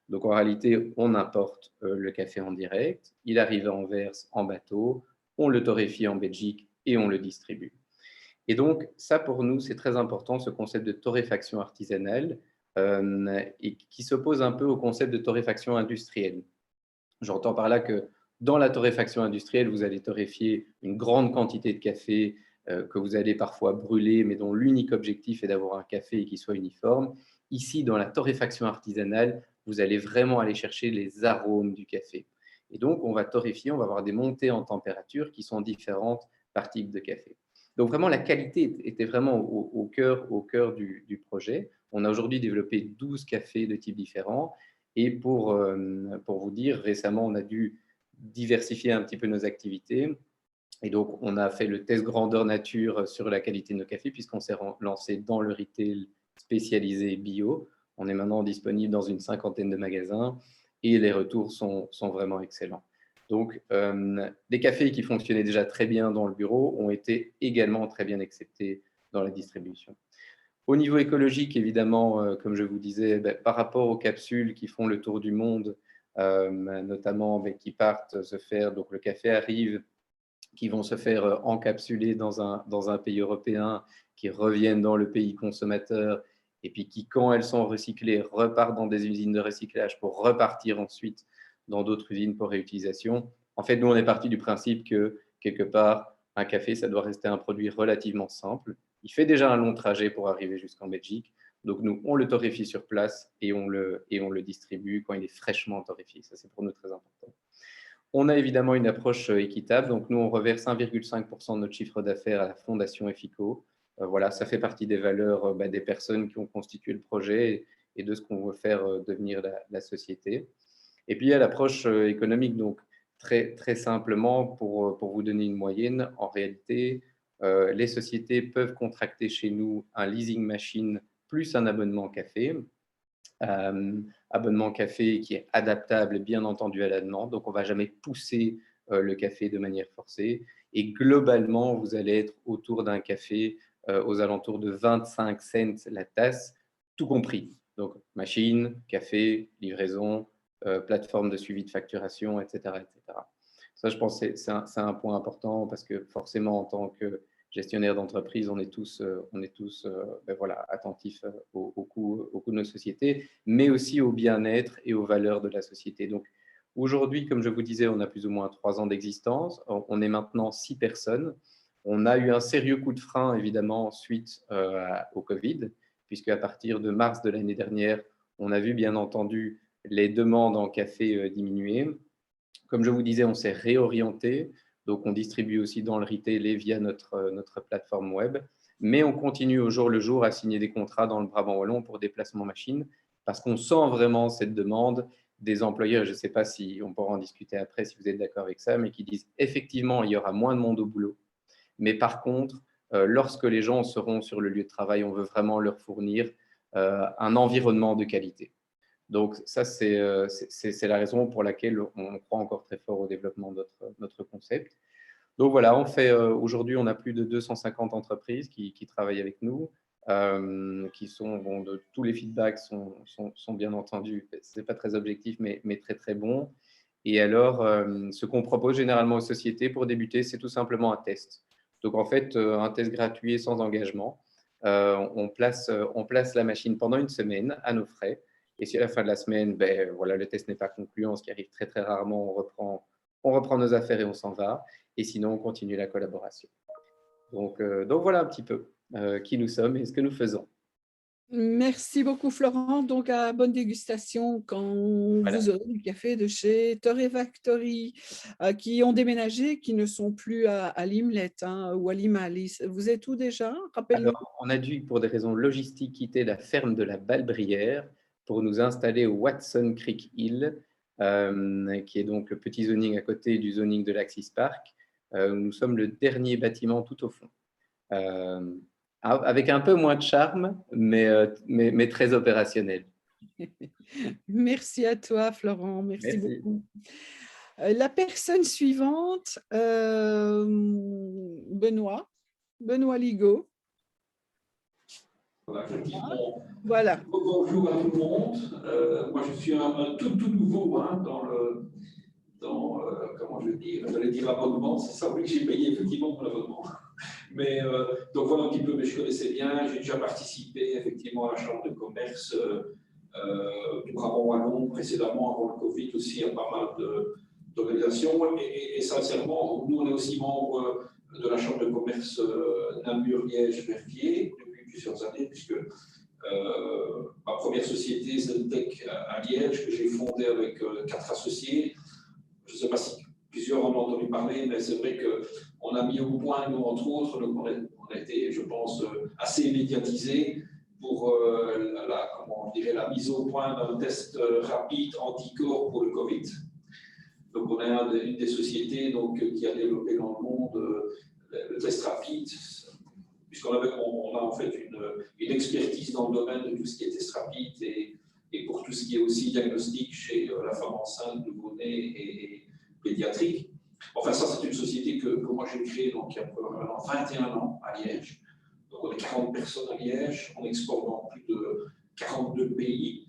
Donc, en réalité, on importe le café en direct, il arrive à Anvers en bateau, on le torréfie en Belgique et on le distribue. Et donc, ça, pour nous, c'est très important, ce concept de torréfaction artisanale, et qui s'oppose un peu au concept de torréfaction industrielle. J'entends par là que dans la torréfaction industrielle, vous allez torréfier une grande quantité de café que vous allez parfois brûler, mais dont l'unique objectif est d'avoir un café qui soit uniforme. Ici, dans la torréfaction artisanale, vous allez vraiment aller chercher les arômes du café. Et donc, on va torréfier, on va avoir des montées en température qui sont différentes par type de café. Donc, vraiment, la qualité était vraiment au cœur du projet. On a aujourd'hui développé 12 cafés de types différents. Et pour vous dire, récemment, on a dû diversifier un petit peu nos activités. Et donc, on a fait le test grandeur nature sur la qualité de nos cafés, puisqu'on s'est lancé dans le retail spécialisé bio. On est maintenant disponible dans une 50aine de magasins et les retours sont vraiment excellents. Donc, des cafés qui fonctionnaient déjà très bien dans le bureau ont été également très bien acceptés dans la distribution. Au niveau écologique, évidemment, comme je vous disais, par rapport aux capsules qui font le tour du monde, notamment qui partent se faire, donc le café arrive, qui vont se faire encapsuler dans un pays européen, qui reviennent dans le pays consommateur, et puis qui, quand elles sont recyclées, repartent dans des usines de recyclage pour repartir ensuite dans d'autres usines pour réutilisation. En fait, nous, on est parti du principe que, quelque part, un café, ça doit rester un produit relativement simple. Il fait déjà un long trajet pour arriver jusqu'en Belgique. Donc, nous, on le torréfie sur place et on le distribue quand il est fraîchement torréfié. Ça, c'est pour nous très important. On a évidemment une approche équitable. Donc, nous, on reverse 1,5% de notre chiffre d'affaires à la Fondation EFICO. Voilà, ça fait partie des valeurs des personnes qui ont constitué le projet et de ce qu'on veut faire devenir la société. Et puis, il y a l'approche économique. Donc, très, très simplement, pour vous donner une moyenne, en réalité, les sociétés peuvent contracter chez nous un leasing machine plus un abonnement café. Abonnement café qui est adaptable, bien entendu, à la demande. Donc, on ne va jamais pousser le café de manière forcée. Et globalement, vous allez être autour d'un café aux alentours de 25 cents la tasse, tout compris. Donc, machine, café, livraison, plateforme de suivi de facturation, etc. etc. Ça, je pense que c'est un point important parce que forcément, en tant que gestionnaire d'entreprise, on est tous voilà, attentifs au coût de nos sociétés, mais aussi au bien-être et aux valeurs de la société. Donc, aujourd'hui, comme je vous disais, on a plus ou moins 3 ans d'existence. On est maintenant 6 personnes. On a eu un sérieux coup de frein, évidemment, suite au Covid, puisque à partir de mars de l'année dernière, on a vu, bien entendu, les demandes en café diminuer. Comme je vous disais, on s'est réorienté. Donc, on distribue aussi dans le retail et via notre plateforme web. Mais on continue au jour le jour à signer des contrats dans le Brabant wallon pour des placements machines parce qu'on sent vraiment cette demande des employeurs. Je ne sais pas si on pourra en discuter après, si vous êtes d'accord avec ça, mais qui disent effectivement, il y aura moins de monde au boulot. Mais par contre, lorsque les gens seront sur le lieu de travail, on veut vraiment leur fournir un environnement de qualité. Donc, ça, c'est la raison pour laquelle on croit encore très fort au développement de notre concept. Donc, voilà, aujourd'hui, on a plus de 250 entreprises qui travaillent avec nous, qui sont, tous les feedbacks sont bien entendu, ce n'est pas très objectif, mais très, très bons. Et alors, ce qu'on propose généralement aux sociétés pour débuter, c'est tout simplement un test. Donc, en fait, un test gratuit et sans engagement. On place la machine pendant une semaine à nos frais. Et si à la fin de la semaine, voilà, le test n'est pas concluant, ce qui arrive très, très rarement, on reprend nos affaires et on s'en va. Et sinon, on continue la collaboration. Donc voilà un petit peu qui nous sommes et ce que nous faisons. Merci beaucoup, Florent. Donc, à bonne dégustation quand vous aurez du café de chez Torre Factory, qui ont déménagé, qui ne sont plus à Limlet ou à Limalis. Vous êtes où déjà? Rappelle-nous. On a dû, pour des raisons logistiques, quitter la ferme de la Balbrière pour nous installer au Watson Creek Hill, qui est donc le petit zoning à côté du zoning de l'Axis Park. Nous sommes le dernier bâtiment tout au fond. Avec un peu moins de charme, mais très opérationnel. Merci à toi, Florent. Merci beaucoup. La personne suivante, Benoît Ligaud. Voilà, effectivement. Voilà. Bonjour à tout le monde. Moi, je suis un tout nouveau comment je vais dire, j'allais dire abonnement, c'est ça, oui, j'ai payé effectivement mon abonnement. Mais donc voilà un petit peu, mais je connaissais bien, j'ai déjà participé effectivement à la Chambre de commerce du Brabant wallon précédemment, avant le Covid aussi, à pas mal d'organisations. Et sincèrement, nous, on est aussi membre de la Chambre de commerce Namur-Liège-Verviers depuis plusieurs années, puisque ma première société, Zentech à Liège, que j'ai fondée avec 4 associés. Je ne sais pas si plusieurs en ont entendu parler, mais c'est vrai qu'on a mis au point, nous, entre autres, donc on a été, je pense, assez médiatisés pour la mise au point d'un test rapide anticorps pour le Covid. Donc, on est une des sociétés qui a développé dans le monde le test rapide, puisqu'on a en fait une expertise dans le domaine de tout ce qui est test rapide et pour tout ce qui est aussi diagnostic chez la femme enceinte, nouveau-né et pédiatrique. Enfin, ça, c'est une société que moi j'ai créée il y a 21 ans à Liège. Donc, on est 40 personnes à Liège, on exporte dans plus de 42 pays.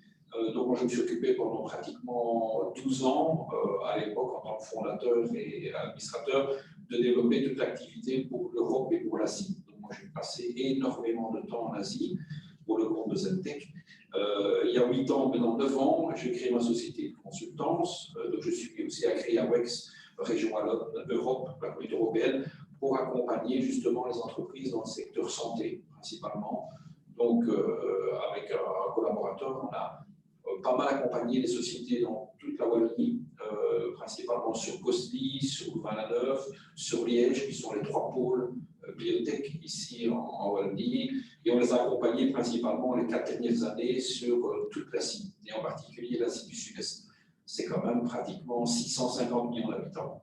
Donc, moi, je me suis occupé pendant pratiquement 12 ans, à l'époque, en tant que fondateur et administrateur, de développer toute l'activité pour l'Europe et pour l'Asie. Donc, moi, j'ai passé énormément de temps en Asie pour le compte de Zentech. Il y a 8 ans, maintenant 9 ans, j'ai créé ma société de consultance. Donc, je suis aussi agréé à WEX, région Europe, la communauté européenne, pour accompagner justement les entreprises dans le secteur santé, principalement. Donc, avec un collaborateur, on a pas mal accompagné les sociétés dans toute la Wallonie, principalement sur Gosselies, sur Louvain-la-Neuve, sur Liège, qui sont les 3 pôles biotech ici en Wallonie. Et on les a accompagnés principalement les 4 dernières années sur toute l'Asie, et en particulier l'Asie du Sud-Est. C'est quand même pratiquement 650 millions d'habitants.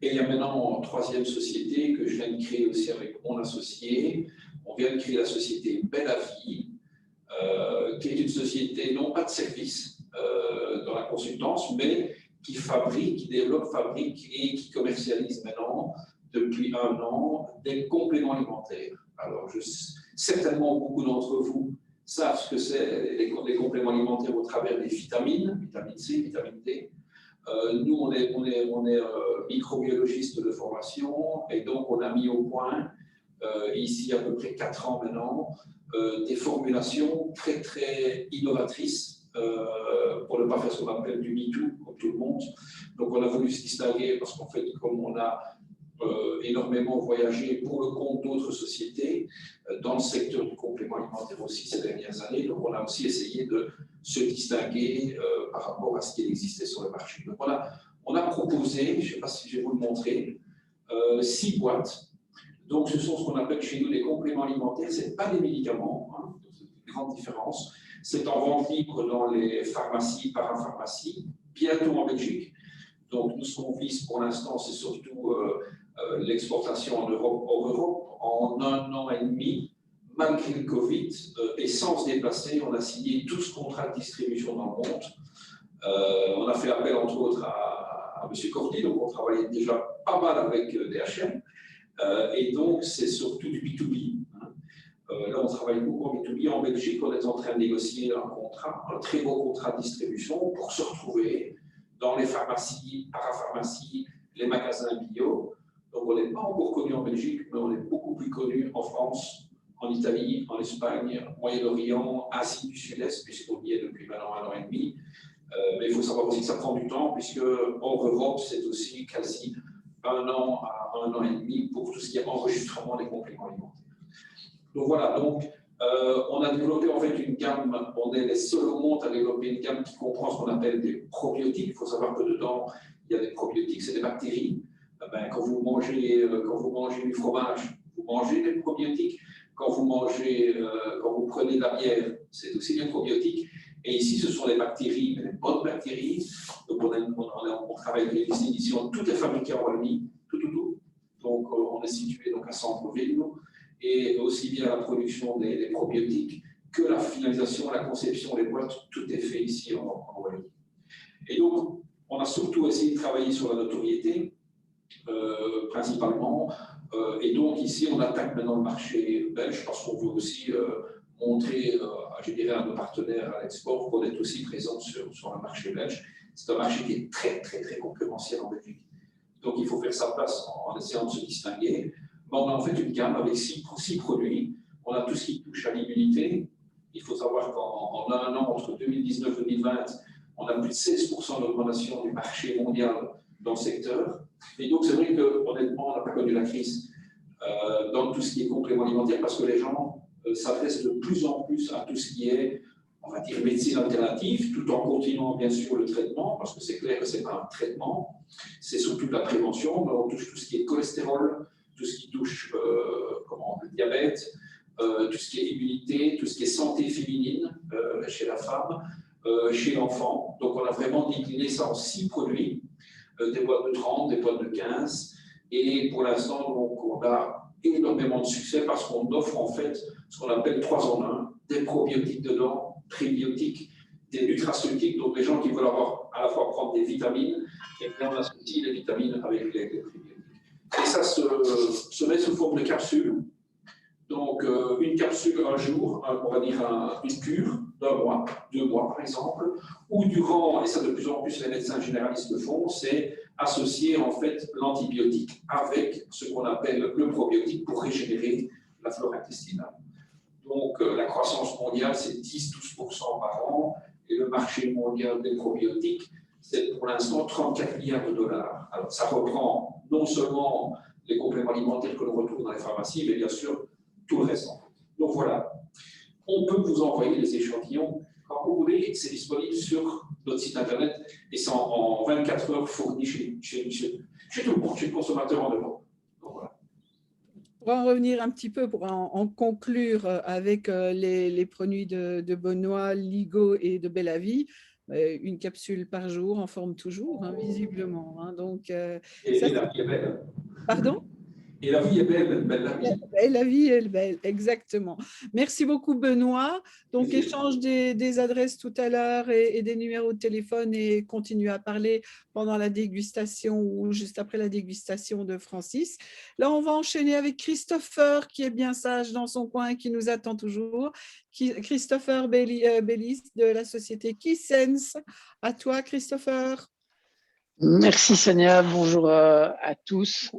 Et il y a maintenant une 3e société que je viens de créer aussi avec mon associé. On vient de créer la société Belle à Vie, qui est une société non pas de service dans la consultance, mais qui développe, fabrique et qui commercialise maintenant, depuis 1 an, des compléments alimentaires. Alors, certainement, beaucoup d'entre vous savent ce que c'est les compléments alimentaires au travers des vitamines, vitamine C, vitamine D. Nous, on est microbiologiste de formation et donc on a mis au point, ici à peu près 4 ans maintenant, des formulations très, très innovatrices pour ne pas faire ce qu'on appelle du MeToo, comme tout le monde. Donc, on a voulu se distinguer parce qu'en fait, comme on a énormément voyagé pour le compte d'autres sociétés dans le secteur du complément alimentaire aussi ces dernières années. Donc, on a aussi essayé de se distinguer par rapport à ce qui existait sur le marché. Donc, on a proposé, je ne sais pas si je vais vous le montrer, 6 boîtes. Donc, ce sont ce qu'on appelle chez nous des compléments alimentaires. Ce n'est pas des médicaments, hein, c'est une grande différence. C'est en vente libre dans les pharmacies, parapharmacies, bientôt en Belgique. Donc, nous, ce qu'on vise pour l'instant, c'est surtout l'exportation en Europe, hors Europe. En 1 an et demi, malgré le Covid, et sans se déplacer, on a signé 12 contrats de distribution dans le monde. On a fait appel, entre autres, à M. Cordy, donc on travaillait déjà pas mal avec DHM. Et donc, c'est surtout du B2B. Hein. Là, on travaille beaucoup en B2B. En Belgique, on est en train de négocier un contrat, un très beau contrat de distribution pour se retrouver dans les pharmacies, parapharmacies, les magasins bio. Donc, on n'est pas encore connu en Belgique, mais on est beaucoup plus connu en France, en Italie, en Espagne, au Moyen-Orient, Asie du Sud-Est, puisqu'on y est depuis maintenant 1 an et demi. Mais il faut savoir aussi que ça prend du temps, puisque hors Europe, c'est aussi quasi 1 an à 1 an et demi pour tout ce qui est enregistrement des compléments alimentaires. Donc voilà, on a développé en fait une gamme, on est les seuls au monde à développer une gamme qui comprend ce qu'on appelle des probiotiques. Il faut savoir que dedans, il y a des probiotiques, c'est des bactéries. Quand vous mangez du fromage, vous mangez des probiotiques. Quand vous prenez de la bière, c'est aussi des probiotiques. Et ici, ce sont des bactéries, mais des bonnes bactéries. Donc, on travaille avec les éditions, tout est fabriqué en Wallonie, tout. Donc, on est situé donc, à Centreville, et aussi bien la production des probiotiques que la finalisation, la conception des boîtes, tout est fait ici en Wallonie. Et donc, on a surtout essayé de travailler sur la notoriété, principalement. Et donc, ici, on attaque maintenant le marché belge parce qu'on veut aussi montrer, je dirais, à nos partenaires à l'export qu'on est aussi présent sur le marché belge. C'est un marché qui est très, très, très concurrentiel en Belgique. Donc, il faut faire sa place en essayant de se distinguer. Mais on a en fait une gamme avec 6 produits. On a tout ce qui touche à l'immunité. Il faut savoir qu'en 1 an, entre 2019 et 2020, on a plus de 16% d'augmentation du marché mondial dans le secteur. Et donc, c'est vrai qu'honnêtement, on n'a pas connu la crise dans tout ce qui est complément alimentaire parce que les gens s'adressent de plus en plus à tout ce qui est, on va dire, médecine alternative, tout en continuant bien sûr le traitement, parce que c'est clair que ce n'est pas un traitement, c'est surtout de la prévention. On touche tout ce qui est cholestérol, tout ce qui touche le diabète, tout ce qui est immunité, tout ce qui est santé féminine chez la femme, chez l'enfant. Donc on a vraiment décliné ça en 6 produits, des boîtes de 30, des boîtes de 15. Et pour l'instant, on a énormément de succès parce qu'on offre en fait ce qu'on appelle 3 en 1, des probiotiques dedans, prébiotiques, des nutraceutiques, donc les gens qui veulent avoir à la fois prendre des vitamines, et puis on associe les vitamines avec les prébiotiques. Et ça se met sous forme de capsules. Donc, une capsule un jour, on va dire une cure d'1 mois, 2 mois par exemple, ou durant, et ça de plus en plus les médecins généralistes le font, c'est associer en fait l'antibiotique avec ce qu'on appelle le probiotique pour régénérer la flore intestinale. Donc, la croissance mondiale, c'est 10-12% par an, et le marché mondial des probiotiques, c'est pour l'instant 34 milliards de dollars. Alors, ça reprend non seulement les compléments alimentaires que l'on retrouve dans les pharmacies, mais bien sûr tout le reste. Donc voilà, on peut vous envoyer les échantillons quand vous voulez, c'est disponible sur notre site internet et c'est en 24 heures fourni chez tout le monde, chez le consommateur en Europe. Donc voilà. Pour en revenir un petit peu, pour en conclure avec les produits de Benoît, Ligo et de Bellavie, une capsule par jour en forme toujours, hein, visiblement. Hein, donc, et la vie est belle. Pardon ? Et la vie est belle, belle la vie. Et la vie est belle, exactement. Merci beaucoup, Benoît. Donc, échange des adresses tout à l'heure et des numéros de téléphone et continue à parler pendant la dégustation ou juste après la dégustation de Francis. Là, on va enchaîner avec Christopher, qui est bien sage dans son coin et qui nous attend toujours. Christopher Bellis de la société Keysense. À toi, Christopher. Merci Sania, bonjour à tous.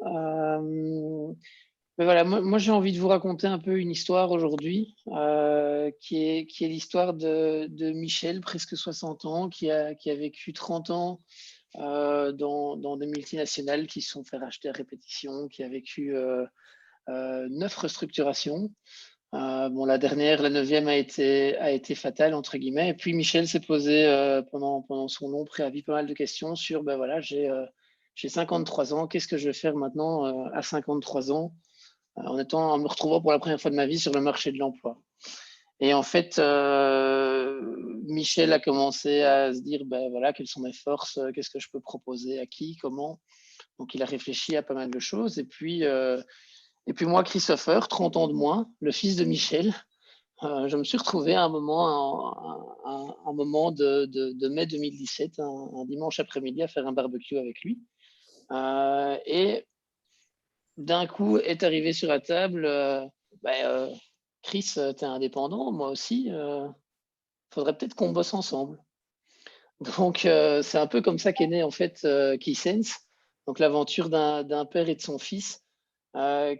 Mais voilà, moi j'ai envie de vous raconter un peu une histoire aujourd'hui qui est l'histoire de Michel, presque 60 ans, qui a vécu 30 ans dans des multinationales qui se sont fait racheter à répétition, qui a vécu 9 restructurations. Bon, la dernière, la 9e, a été fatale, entre guillemets. Et puis, Michel s'est posé pendant son long préavis pas mal de questions sur, ben voilà, j'ai 53 ans, qu'est-ce que je vais faire maintenant à 53 ans, en me retrouvant pour la première fois de ma vie sur le marché de l'emploi. Et en fait, Michel a commencé à se dire, ben voilà, quelles sont mes forces, qu'est-ce que je peux proposer, à qui, comment. Donc, il a réfléchi à pas mal de choses. Et puis moi, Christopher, 30 ans de moins, le fils de Michel, je me suis retrouvé à un moment de mai 2017, un dimanche après-midi, à faire un barbecue avec lui. Et d'un coup est arrivé sur la table, Chris, tu es indépendant, moi aussi, faudrait peut-être qu'on bosse ensemble. Donc, c'est un peu comme ça qu'est né en fait Keysense, donc l'aventure d'un père et de son fils,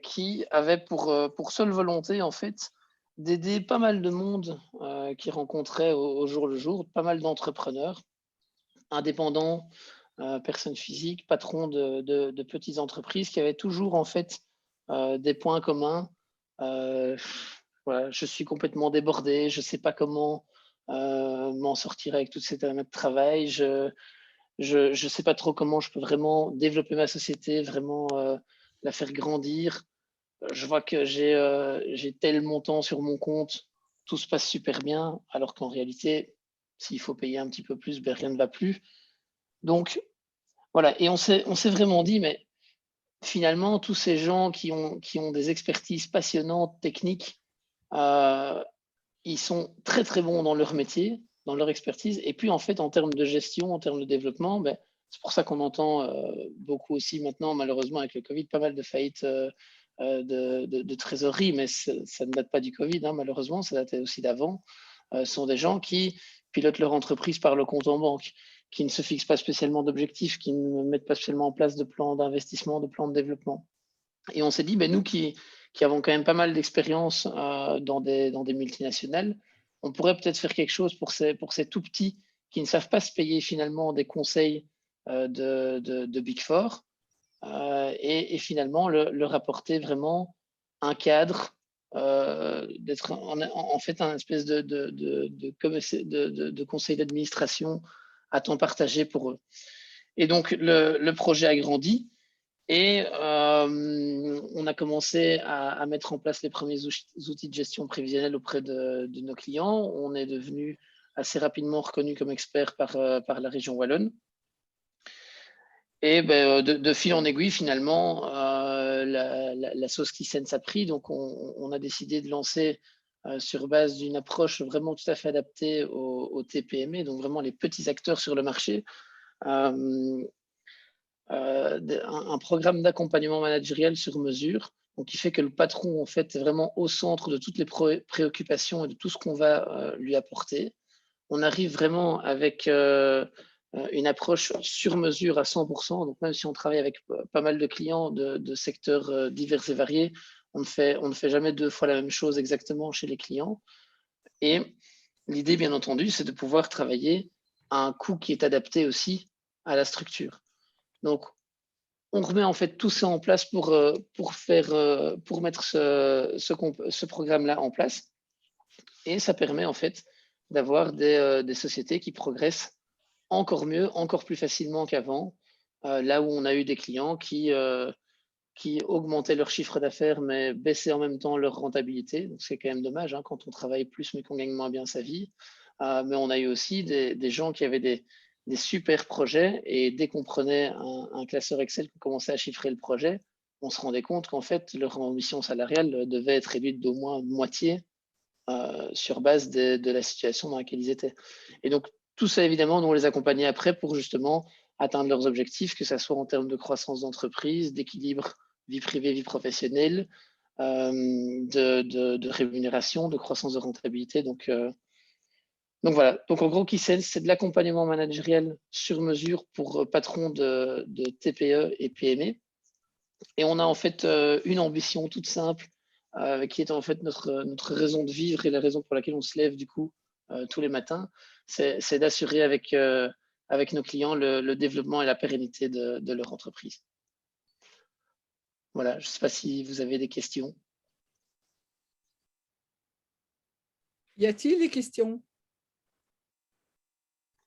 qui avait pour seule volonté en fait d'aider pas mal de monde qui rencontrait au jour le jour, pas mal d'entrepreneurs, indépendants, personnes physiques, patrons de petites entreprises qui avaient toujours en fait des points communs. Voilà, je suis complètement débordé, je ne sais pas comment m'en sortir avec toute cette année de travail, je ne sais pas trop comment je peux vraiment développer ma société, vraiment la faire grandir. Je vois que j'ai tel montant sur mon compte, tout se passe super bien, alors qu'en réalité, s'il faut payer un petit peu plus, ben rien ne va plus. Donc, voilà, et on s'est vraiment dit, mais finalement, tous ces gens qui ont des expertises passionnantes, techniques, ils sont très, très bons dans leur métier, dans leur expertise. Et puis, en fait, en termes de gestion, en termes de développement, ben, c'est pour ça qu'on entend beaucoup aussi maintenant, malheureusement, avec le Covid, pas mal de faillites de trésorerie, mais ça ne date pas du Covid, hein, malheureusement, ça date aussi d'avant. Ce sont des gens qui pilotent leur entreprise par le compte en banque, qui ne se fixent pas spécialement d'objectifs, qui ne mettent pas spécialement en place de plans d'investissement, de plans de développement. Et on s'est dit, ben, nous qui avons quand même pas mal d'expérience dans des multinationales, on pourrait peut-être faire quelque chose pour ces tout petits qui ne savent pas se payer finalement des conseils de Big Four et finalement leur apporter vraiment un cadre, d'être en fait un espèce de conseil d'administration à temps partagé pour eux. Et donc, le projet a grandi et on a commencé à mettre en place les premiers outils de gestion prévisionnelle auprès de nos clients. On est devenu assez rapidement reconnu comme expert par la région wallonne. Et ben, de fil en aiguille, finalement, la sauce Keysense a pris. Donc, on a décidé de lancer sur base d'une approche vraiment tout à fait adaptée aux TPME, donc vraiment les petits acteurs sur le marché, un programme d'accompagnement managériel sur mesure, donc qui fait que le patron en fait est vraiment au centre de toutes les préoccupations et de tout ce qu'on va lui apporter. On arrive vraiment avec une approche sur mesure à 100%. Donc même si on travaille avec pas mal de clients de secteurs divers et variés, on ne fait jamais 2 fois la même chose exactement chez les clients. Et l'idée, bien entendu, c'est de pouvoir travailler à un coût qui est adapté aussi à la structure. Donc, on remet en fait tout ça en place pour mettre ce programme-là en place. Et ça permet en fait d'avoir des sociétés qui progressent encore mieux, encore plus facilement qu'avant, là où on a eu des clients qui augmentaient leur chiffre d'affaires mais baissaient en même temps leur rentabilité. Donc c'est quand même dommage hein, quand on travaille plus mais qu'on gagne moins bien sa vie. Mais on a eu aussi des gens qui avaient des super projets et dès qu'on prenait un classeur Excel qu'on commençait à chiffrer le projet, on se rendait compte qu'en fait, leur ambition salariale devait être réduite d'au moins moitié sur base de la situation dans laquelle ils étaient. Et donc, tout ça, évidemment, nous, on les accompagnait après pour justement atteindre leurs objectifs, que ce soit en termes de croissance d'entreprise, d'équilibre vie privée, vie professionnelle, de rémunération, de croissance de rentabilité. Donc voilà. Donc, en gros, KeySense, c'est de l'accompagnement managériel sur mesure pour patrons de TPE et PME. Et on a en fait une ambition toute simple qui est en fait notre raison de vivre et la raison pour laquelle on se lève du coup tous les matins, c'est d'assurer avec nos clients le développement et la pérennité de leur entreprise. Voilà, je ne sais pas si vous avez des questions. Y a-t-il des questions?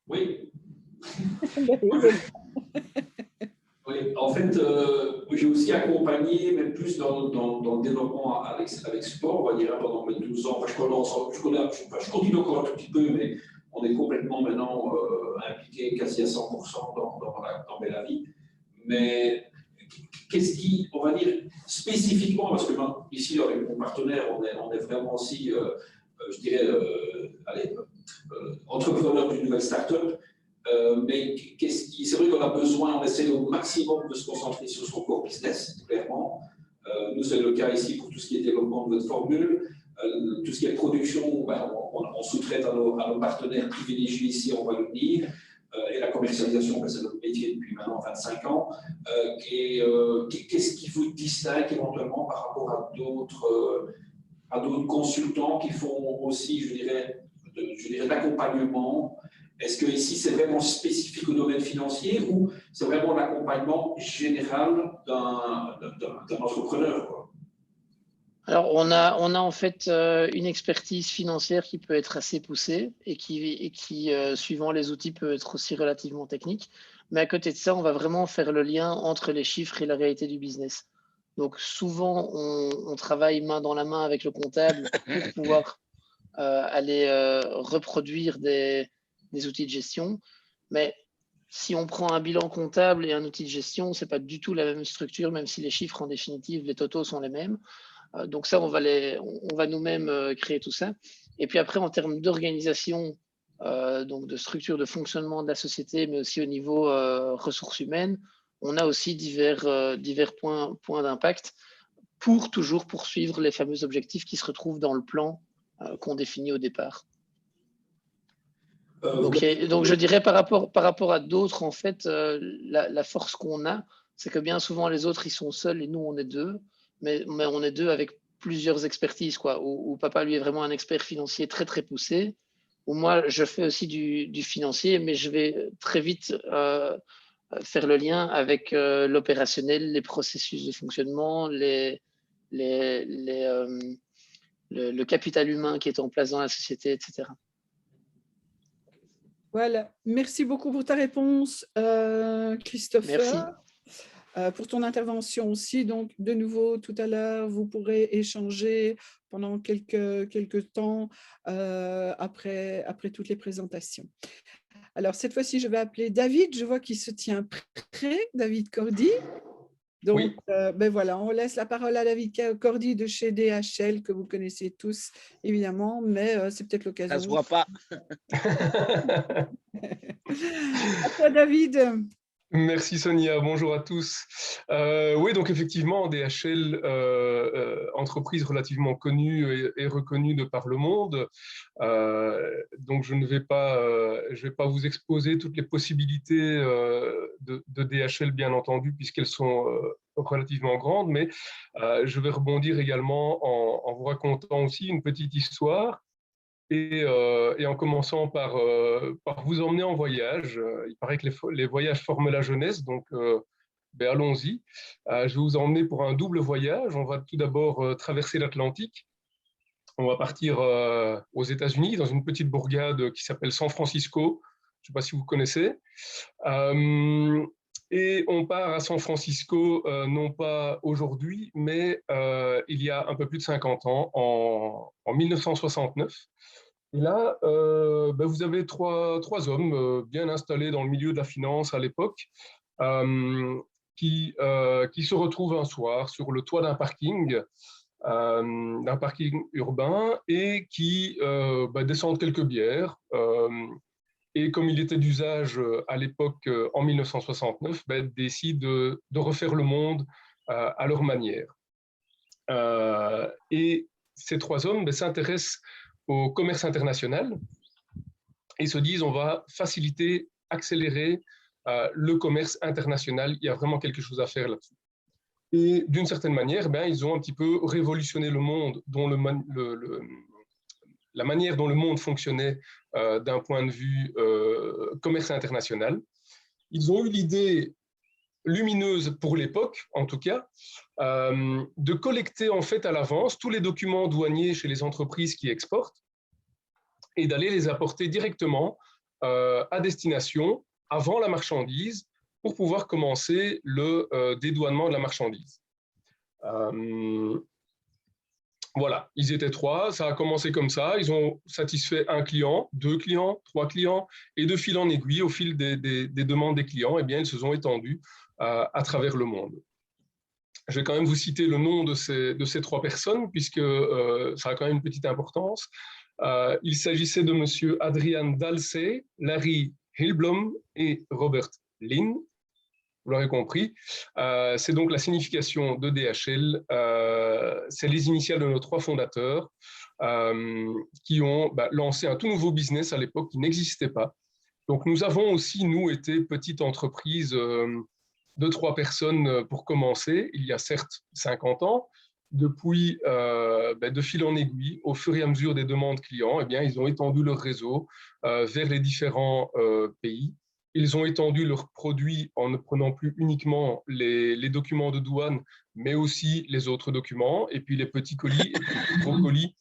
Oui. Oui, en fait, j'ai aussi accompagné, mais plus dans le développement avec sport, on va dire, pendant mes 12 ans. Je continue encore un tout petit peu, mais on est complètement maintenant impliqué quasi à 100% dans Bella-Vie. Mais qu'est-ce qui, on va dire, spécifiquement, parce que ici, avec mon partenaire, on est vraiment aussi, je dirais, entrepreneur d'une nouvelle start-up. Mais c'est vrai qu'on a besoin, on essaie au maximum de se concentrer sur son core business, clairement. Nous, c'est le cas ici pour tout ce qui est développement de notre formule. Tout ce qui est production, on sous-traite à nos partenaires privilégiés ici en Wallonie. Et la commercialisation, c'est notre métier depuis maintenant 25 ans. Qu'est-ce qui vous distingue éventuellement par rapport à d'autres consultants qui font aussi, je dirais l'accompagnement? Est-ce que ici c'est vraiment spécifique au domaine financier ou c'est vraiment l'accompagnement général d'un entrepreneur, quoi? Alors, on a en fait une expertise financière qui peut être assez poussée et qui suivant les outils, peut être aussi relativement technique. Mais à côté de ça, on va vraiment faire le lien entre les chiffres et la réalité du business. Donc, souvent, on travaille main dans la main avec le comptable pour pouvoir aller reproduire des outils de gestion. Mais si on prend un bilan comptable et un outil de gestion, ce n'est pas du tout la même structure, même si les chiffres, en définitive, les totaux sont les mêmes. Donc ça, on va nous-mêmes créer tout ça. Et puis après, en termes d'organisation, donc de structure de fonctionnement de la société, mais aussi au niveau ressources humaines, on a aussi divers points d'impact pour toujours poursuivre les fameux objectifs qui se retrouvent dans le plan qu'on définit au départ. Donc je dirais par rapport à d'autres, en fait, la force qu'on a, c'est que bien souvent les autres, ils sont seuls et nous, on est deux. Mais on est deux avec plusieurs expertises, quoi. Où papa, lui, est vraiment un expert financier très, très poussé. Où moi, je fais aussi du financier, mais je vais très vite faire le lien avec l'opérationnel, les processus de fonctionnement, le capital humain qui est en place dans la société, etc. Voilà. Merci beaucoup pour ta réponse, Christopher. Merci. Pour ton intervention aussi. Donc, de nouveau, tout à l'heure, vous pourrez échanger pendant quelques temps après toutes les présentations. Alors, cette fois-ci, je vais appeler David. Je vois qu'il se tient prêt, David Cordy. Donc, oui. Ben voilà, on laisse la parole à David Cordy de chez DHL, que vous connaissez tous, évidemment, mais c'est peut-être l'occasion. Ça ne se voit pas. À toi, David. Merci Sonia, bonjour à tous. Oui, donc effectivement, DHL, entreprise relativement connue et reconnue de par le monde. Donc je ne vais pas vous exposer toutes les possibilités de DHL, bien entendu, puisqu'elles sont relativement grandes, mais je vais rebondir également en vous racontant aussi une petite histoire. Et en commençant par vous emmener en voyage. Il paraît que les voyages forment la jeunesse, donc allons-y. Je vais vous emmener pour un double voyage. On va tout d'abord traverser l'Atlantique. On va partir aux États-Unis, dans une petite bourgade qui s'appelle San Francisco. Je ne sais pas si vous connaissez. Et on part à San Francisco, non pas aujourd'hui, mais il y a un peu plus de 50 ans, en 1969. Et là, vous avez trois hommes bien installés dans le milieu de la finance à l'époque, qui se retrouve un soir sur le toit d'un parking urbain et qui descendent quelques bières. Et comme il était d'usage à l'époque, en 1969, décident de refaire le monde à leur manière. Et ces trois hommes s'intéressent au commerce international et se disent on va faciliter, accélérer le commerce international. Il y a vraiment quelque chose à faire là-dessus. Et d'une certaine manière, ils ont un petit peu révolutionné le monde, dont la manière dont le monde fonctionnait d'un point de vue commerce international. Ils ont eu l'idée lumineuse pour l'époque, en tout cas, de collecter en fait à l'avance tous les documents douaniers chez les entreprises qui exportent et d'aller les apporter directement à destination avant la marchandise pour pouvoir commencer le dédouanement de la marchandise. Voilà, ils étaient trois, ça a commencé comme ça, ils ont satisfait un client, 2 clients, 3 clients, et de fil en aiguille, au fil des demandes des clients, ils se sont étendus à travers le monde. Je vais quand même vous citer le nom de ces 3 personnes, puisque ça a quand même une petite importance. Il s'agissait de M. Adrian Dalsey, Larry Hillblom et Robert Lynn. Vous l'aurez compris, c'est donc la signification de DHL, c'est les initiales de nos 3 fondateurs qui ont lancé un tout nouveau business à l'époque qui n'existait pas. Donc nous avons aussi, nous, été petite entreprise de 3 personnes pour commencer, il y a certes 50 ans. Depuis, de fil en aiguille, au fur et à mesure des demandes clients, ils ont étendu leur réseau vers les différents pays. Ils ont étendu leurs produits en ne prenant plus uniquement les documents de douane, mais aussi les autres documents, et puis les petits colis, et puis les gros colis,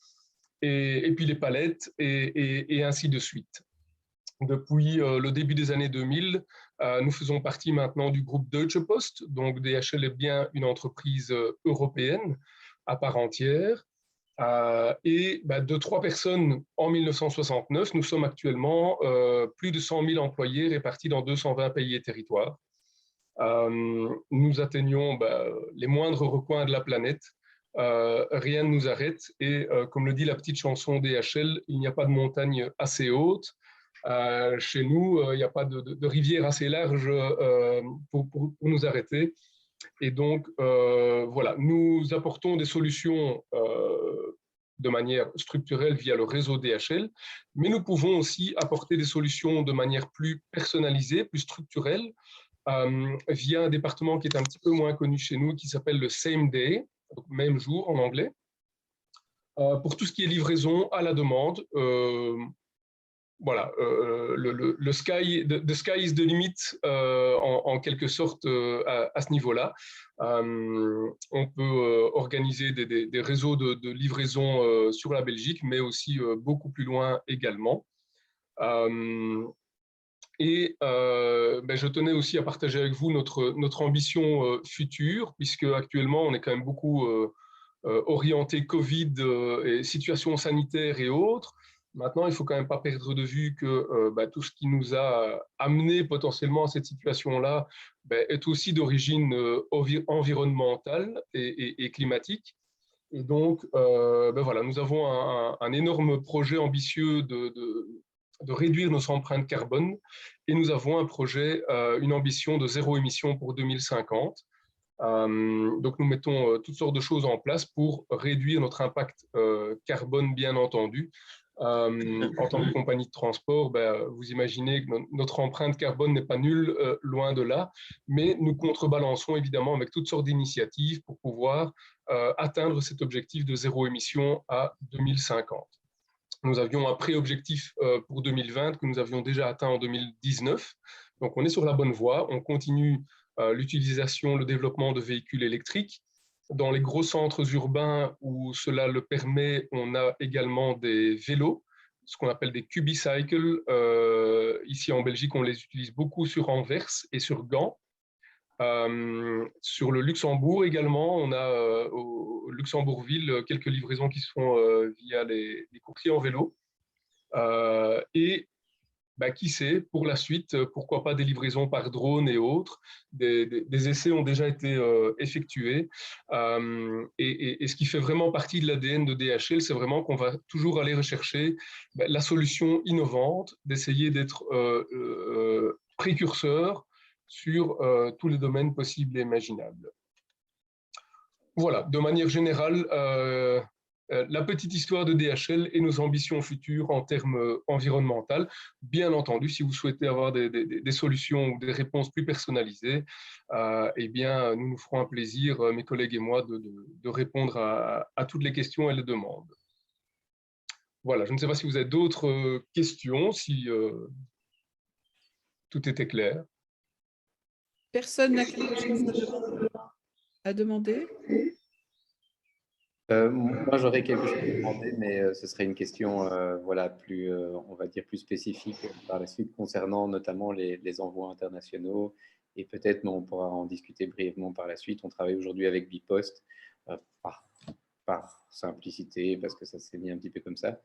et puis les palettes, et ainsi de suite. Depuis le début des années 2000, nous faisons partie maintenant du groupe Deutsche Post, donc DHL est bien une entreprise européenne à part entière. Et de 3 personnes en 1969, nous sommes actuellement plus de 100 000 employés répartis dans 220 pays et territoires. Nous atteignons les moindres recoins de la planète. Rien ne nous arrête. Et comme le dit la petite chanson DHL, il n'y a pas de montagne assez haute. Chez nous, il n'y a pas de rivière assez large pour nous arrêter. Et donc, voilà, nous apportons des solutions de manière structurelle via le réseau DHL, mais nous pouvons aussi apporter des solutions de manière plus personnalisée, plus structurelle, via un département qui est un petit peu moins connu chez nous, qui s'appelle le Same Day, donc même jour en anglais, pour tout ce qui est livraison à la demande. Voilà, the sky is the limit en quelque sorte à ce niveau-là. On peut organiser des réseaux de livraison sur la Belgique, mais aussi beaucoup plus loin également. Je tenais aussi à partager avec vous notre ambition future, puisque actuellement on est quand même beaucoup orienté Covid et situation sanitaire et autres. Maintenant, il ne faut quand même pas perdre de vue que tout ce qui nous a amené potentiellement à cette situation-là est aussi d'origine environnementale et climatique. Et donc, voilà, nous avons un énorme projet ambitieux de réduire nos empreintes carbone et nous avons un projet, une ambition de 0 émission pour 2050. Donc, nous mettons toutes sortes de choses en place pour réduire notre impact carbone, bien entendu. En tant que compagnie de transport, vous imaginez que notre empreinte carbone n'est pas nulle, loin de là, mais nous contrebalançons évidemment avec toutes sortes d'initiatives pour pouvoir atteindre cet objectif de 0 émission à 2050. Nous avions un pré-objectif pour 2020 que nous avions déjà atteint en 2019, donc on est sur la bonne voie, on continue l'utilisation, le développement de véhicules électriques. Dans les gros centres urbains où cela le permet, on a également des vélos, ce qu'on appelle des cubicycles. Ici en Belgique, on les utilise beaucoup sur Anvers et sur Gand. Sur le Luxembourg également, on a au Luxembourgville quelques livraisons qui se font via les courtiers en vélo. Et qui sait, pour la suite, pourquoi pas des livraisons par drone et autres. Des essais ont déjà été effectués. Et ce qui fait vraiment partie de l'ADN de DHL, c'est vraiment qu'on va toujours aller rechercher la solution innovante, d'essayer d'être précurseur sur tous les domaines possibles et imaginables. Voilà, de manière générale, la petite histoire de DHL et nos ambitions futures en termes environnementaux. Bien entendu, si vous souhaitez avoir des solutions ou des réponses plus personnalisées, eh bien, nous nous ferons un plaisir, mes collègues et moi, de répondre à toutes les questions et les demandes. Voilà, je ne sais pas si vous avez d'autres questions, si tout était clair. Personne n'a quelque chose à demander? Moi, j'aurais quelque chose à demander, mais ce serait une question voilà, plus, on va dire, plus spécifique par la suite concernant notamment les envois internationaux. Et peut-être, mais on pourra en discuter brièvement par la suite. On travaille aujourd'hui avec Bipost par simplicité, parce que ça s'est mis un petit peu comme ça.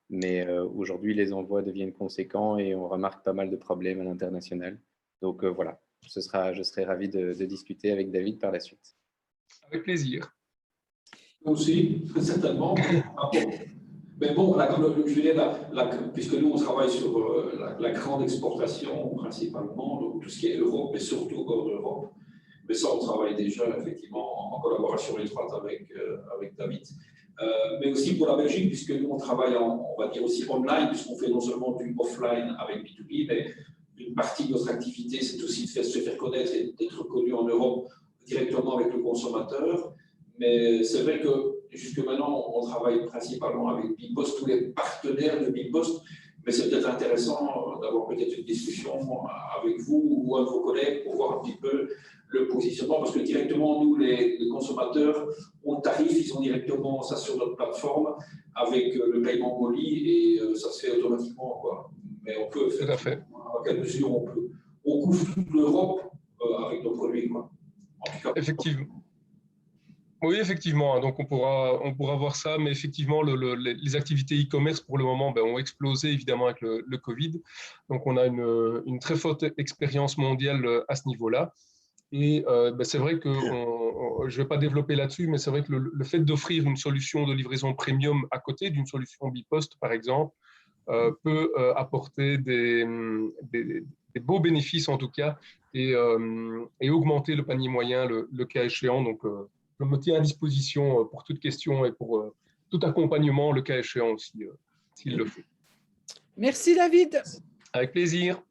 Mais aujourd'hui, les envois deviennent conséquents et on remarque pas mal de problèmes à l'international. Donc voilà, je serai ravi de discuter avec David par la suite. Avec plaisir. Aussi, certainement. Mais bon, comme je disais, puisque nous, on travaille sur la grande exportation principalement, donc tout ce qui est Europe, mais surtout hors Europe. Mais ça, on travaille déjà effectivement en collaboration étroite avec David. Mais aussi pour la Belgique, puisque nous, on travaille, on va dire aussi online, puisqu'on fait non seulement du offline avec B2B, mais une partie de notre activité, c'est aussi de se faire connaître et d'être connu en Europe directement avec le consommateur. Mais c'est vrai que jusque maintenant, on travaille principalement avec Bipost, tous les partenaires de Bipost, mais c'est peut-être intéressant d'avoir peut-être une discussion avec vous ou un de vos collègues pour voir un petit peu le positionnement, parce que directement, nous, les consommateurs, on tarif, ils ont directement ça sur notre plateforme avec le paiement Molly et ça se fait automatiquement, quoi. Mais on peut faire, à quelle mesure on couvre toute l'Europe avec nos produits, quoi. En tout cas, effectivement. Oui, effectivement. Donc, on pourra voir ça. Mais effectivement, les activités e-commerce, pour le moment, ont explosé, évidemment, avec le Covid. Donc, on a une très forte expérience mondiale à ce niveau-là. Et c'est vrai que, je ne vais pas développer là-dessus, mais c'est vrai que le fait d'offrir une solution de livraison premium à côté d'une solution Bipost, par exemple, peut apporter des beaux bénéfices, en tout cas, et augmenter le panier moyen, le cas échéant. Donc, je me tiens à disposition pour toute question et pour tout accompagnement, le cas échéant aussi, s'il le faut. Merci David. Avec plaisir.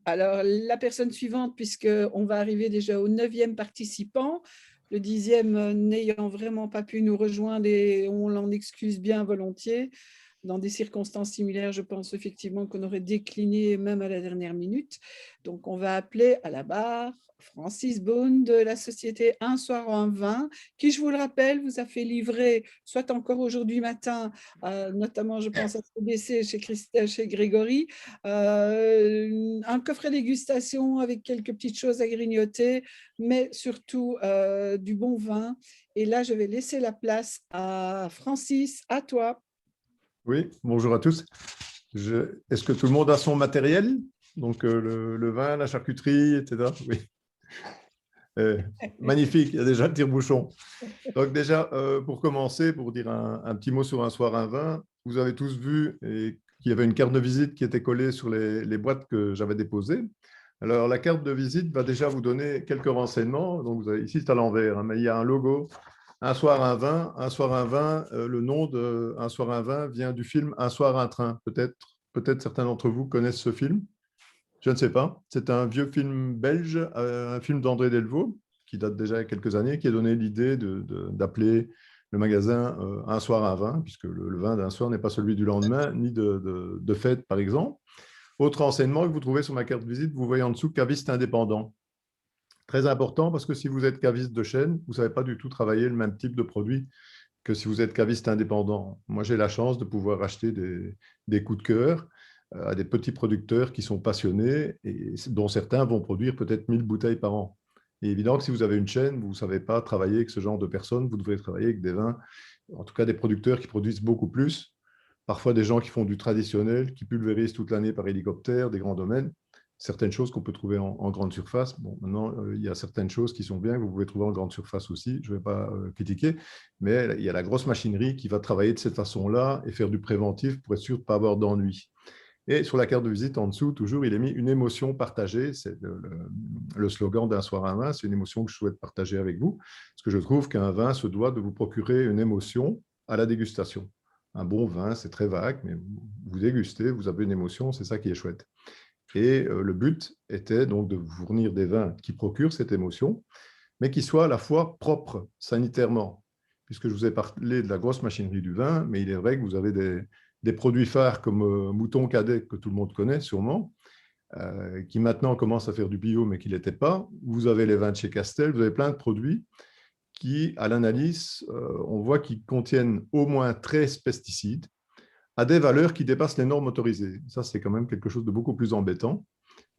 Alors, la personne suivante, puisqu'on va arriver déjà au 9e participant, le 10e n'ayant vraiment pas pu nous rejoindre et on l'en excuse bien volontiers. Dans des circonstances similaires, je pense effectivement qu'on aurait décliné même à la dernière minute. Donc, on va appeler à la barre Francis Beaune de la société Un Soir en Vin, qui, je vous le rappelle, vous a fait livrer, soit encore aujourd'hui matin, notamment, je pense à CBC chez Grégory, un coffret dégustation avec quelques petites choses à grignoter, mais surtout du bon vin. Et là, je vais laisser la place à Francis, à toi. Oui, bonjour à tous. Est-ce que tout le monde a son matériel? Donc, le vin, la charcuterie, etc. Oui. Magnifique, il y a déjà le tire-bouchon. Donc déjà, pour commencer, pour dire un petit mot sur Un Soir un Vin, vous avez tous vu qu'il y avait une carte de visite qui était collée sur les boîtes que j'avais déposées. Alors, la carte de visite va déjà vous donner quelques renseignements. Donc, vous avez, ici, c'est à l'envers, hein, mais il y a un logo. Un soir un vin, Un Soir un Vin, le nom de Un Soir un Vin vient du film Un Soir un Train. Peut-être certains d'entre vous connaissent ce film. Je ne sais pas. C'est un vieux film belge, un film d'André Delvaux, qui date déjà il y a quelques années, qui a donné l'idée d'appeler le magasin Un Soir un Vin, puisque le vin d'un soir n'est pas celui du lendemain, ni de fête, par exemple. Autre renseignement que vous trouvez sur ma carte de visite, vous voyez en dessous caviste indépendant. Très important parce que si vous êtes caviste de chaîne, vous ne savez pas du tout travailler le même type de produit que si vous êtes caviste indépendant. Moi, j'ai la chance de pouvoir acheter des coups de cœur à des petits producteurs qui sont passionnés et dont certains vont produire peut-être 1000 bouteilles par an. Et évidemment que si vous avez une chaîne, vous ne savez pas travailler avec ce genre de personnes, vous devrez travailler avec des vins, en tout cas des producteurs qui produisent beaucoup plus Parfois, des gens qui font du traditionnel, qui pulvérisent toute l'année par hélicoptère, des grands domaines. Certaines choses qu'on peut trouver en grande surface. Bon, maintenant, il y a certaines choses qui sont bien, que vous pouvez trouver en grande surface aussi. Je ne vais pas critiquer, mais il y a la grosse machinerie qui va travailler de cette façon-là et faire du préventif pour être sûr de ne pas avoir d'ennui. Et sur la carte de visite, en dessous, toujours, il est mis une émotion partagée. C'est le slogan d'un soir à vin. C'est une émotion que je souhaite partager avec vous, parce que je trouve qu'un vin se doit de vous procurer une émotion à la dégustation. Un bon vin, c'est très vague, mais vous dégustez, vous avez une émotion, c'est ça qui est chouette. Et le but était donc de vous fournir des vins qui procurent cette émotion, mais qui soient à la fois propres sanitairement, puisque je vous ai parlé de la grosse machinerie du vin, mais il est vrai que vous avez des produits phares comme Mouton Cadet, que tout le monde connaît sûrement, qui maintenant commencent à faire du bio, mais qui ne l'étaient pas. Vous avez les vins de chez Castel, vous avez plein de produits qui, à l'analyse, on voit qu'ils contiennent au moins 13 pesticides, à des valeurs qui dépassent les normes autorisées. Ça, c'est quand même quelque chose de beaucoup plus embêtant.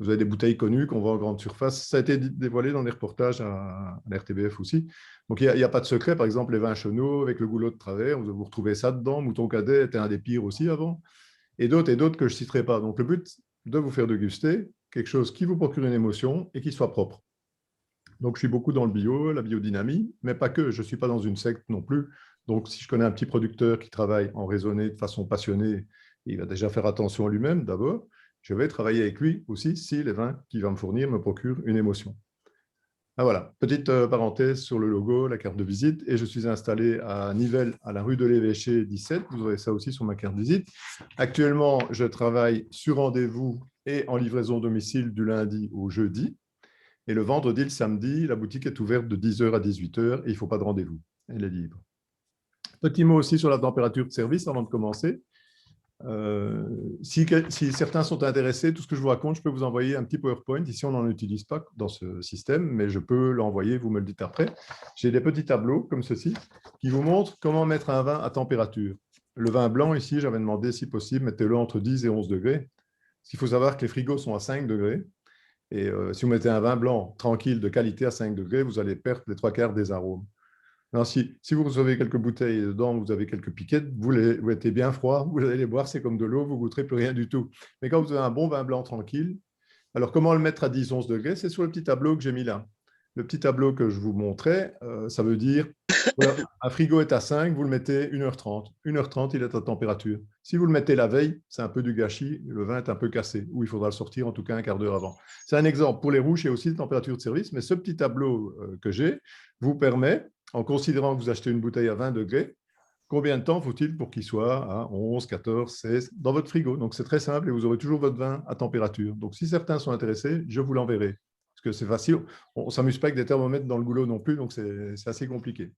Vous avez des bouteilles connues qu'on vend en grande surface. Ça a été dévoilé dans des reportages à la RTBF aussi. Donc, il n'y a pas de secret. Par exemple, les vins Chenot avec le goulot de travers, vous retrouvez ça dedans. Mouton Cadet était un des pires aussi avant. Et d'autres que je ne citerai pas. Donc, le but de vous faire déguster quelque chose qui vous procure une émotion et qui soit propre. Donc, je suis beaucoup dans le bio, la biodynamie, mais pas que. Je ne suis pas dans une secte non plus. Donc, si je connais un petit producteur qui travaille en raisonnée de façon passionnée, il va déjà faire attention à lui-même d'abord. Je vais travailler avec lui aussi si les vins qu'il va me fournir me procurent une émotion. Ah, voilà, petite parenthèse sur le logo, la carte de visite. Et je suis installé à Nivelles, à la rue de l'Évêché 17. Vous aurez ça aussi sur ma carte de visite. Actuellement, je travaille sur rendez-vous et en livraison domicile du lundi au jeudi. Et le vendredi, le samedi, la boutique est ouverte de 10h à 18h et il ne faut pas de rendez-vous. Elle est libre. Petit mot aussi sur la température de service avant de commencer. Si certains sont intéressés, tout ce que je vous raconte, je peux vous envoyer un petit PowerPoint. Ici, on n'en utilise pas dans ce système, mais je peux l'envoyer, vous me le dites après. J'ai des petits tableaux comme ceci qui vous montrent comment mettre un vin à température. Le vin blanc, ici, j'avais demandé, si possible, mettez-le entre 10 et 11 degrés. Il faut savoir que les frigos sont à 5 degrés. Et si vous mettez un vin blanc tranquille de qualité à 5 degrés, vous allez perdre les 3/4 des arômes. Alors, si vous recevez quelques bouteilles dedans, vous avez quelques piquettes, vous mettez bien froid, vous allez les boire, c'est comme de l'eau, vous ne goûterez plus rien du tout. Mais quand vous avez un bon vin blanc tranquille, alors comment le mettre à 10-11 degrés? C'est sur le petit tableau que j'ai mis là. Le petit tableau que je vous montrais, ça veut dire voilà, un frigo est à 5, vous le mettez 1h30. 1h30, il est à température. Si vous le mettez la veille, c'est un peu du gâchis, le vin est un peu cassé, ou il faudra le sortir en tout cas un quart d'heure avant. C'est un exemple. Pour les rouges, il y a aussi une température de service, mais ce petit tableau que j'ai vous permet, en considérant que vous achetez une bouteille à 20 degrés, combien de temps faut-il pour qu'il soit à 11, 14, 16 dans votre frigo? Donc, c'est très simple et vous aurez toujours votre vin à température. Donc, si certains sont intéressés, je vous l'enverrai. Parce que c'est facile. On ne s'amuse pas avec des thermomètres dans le goulot non plus, donc c'est assez compliqué.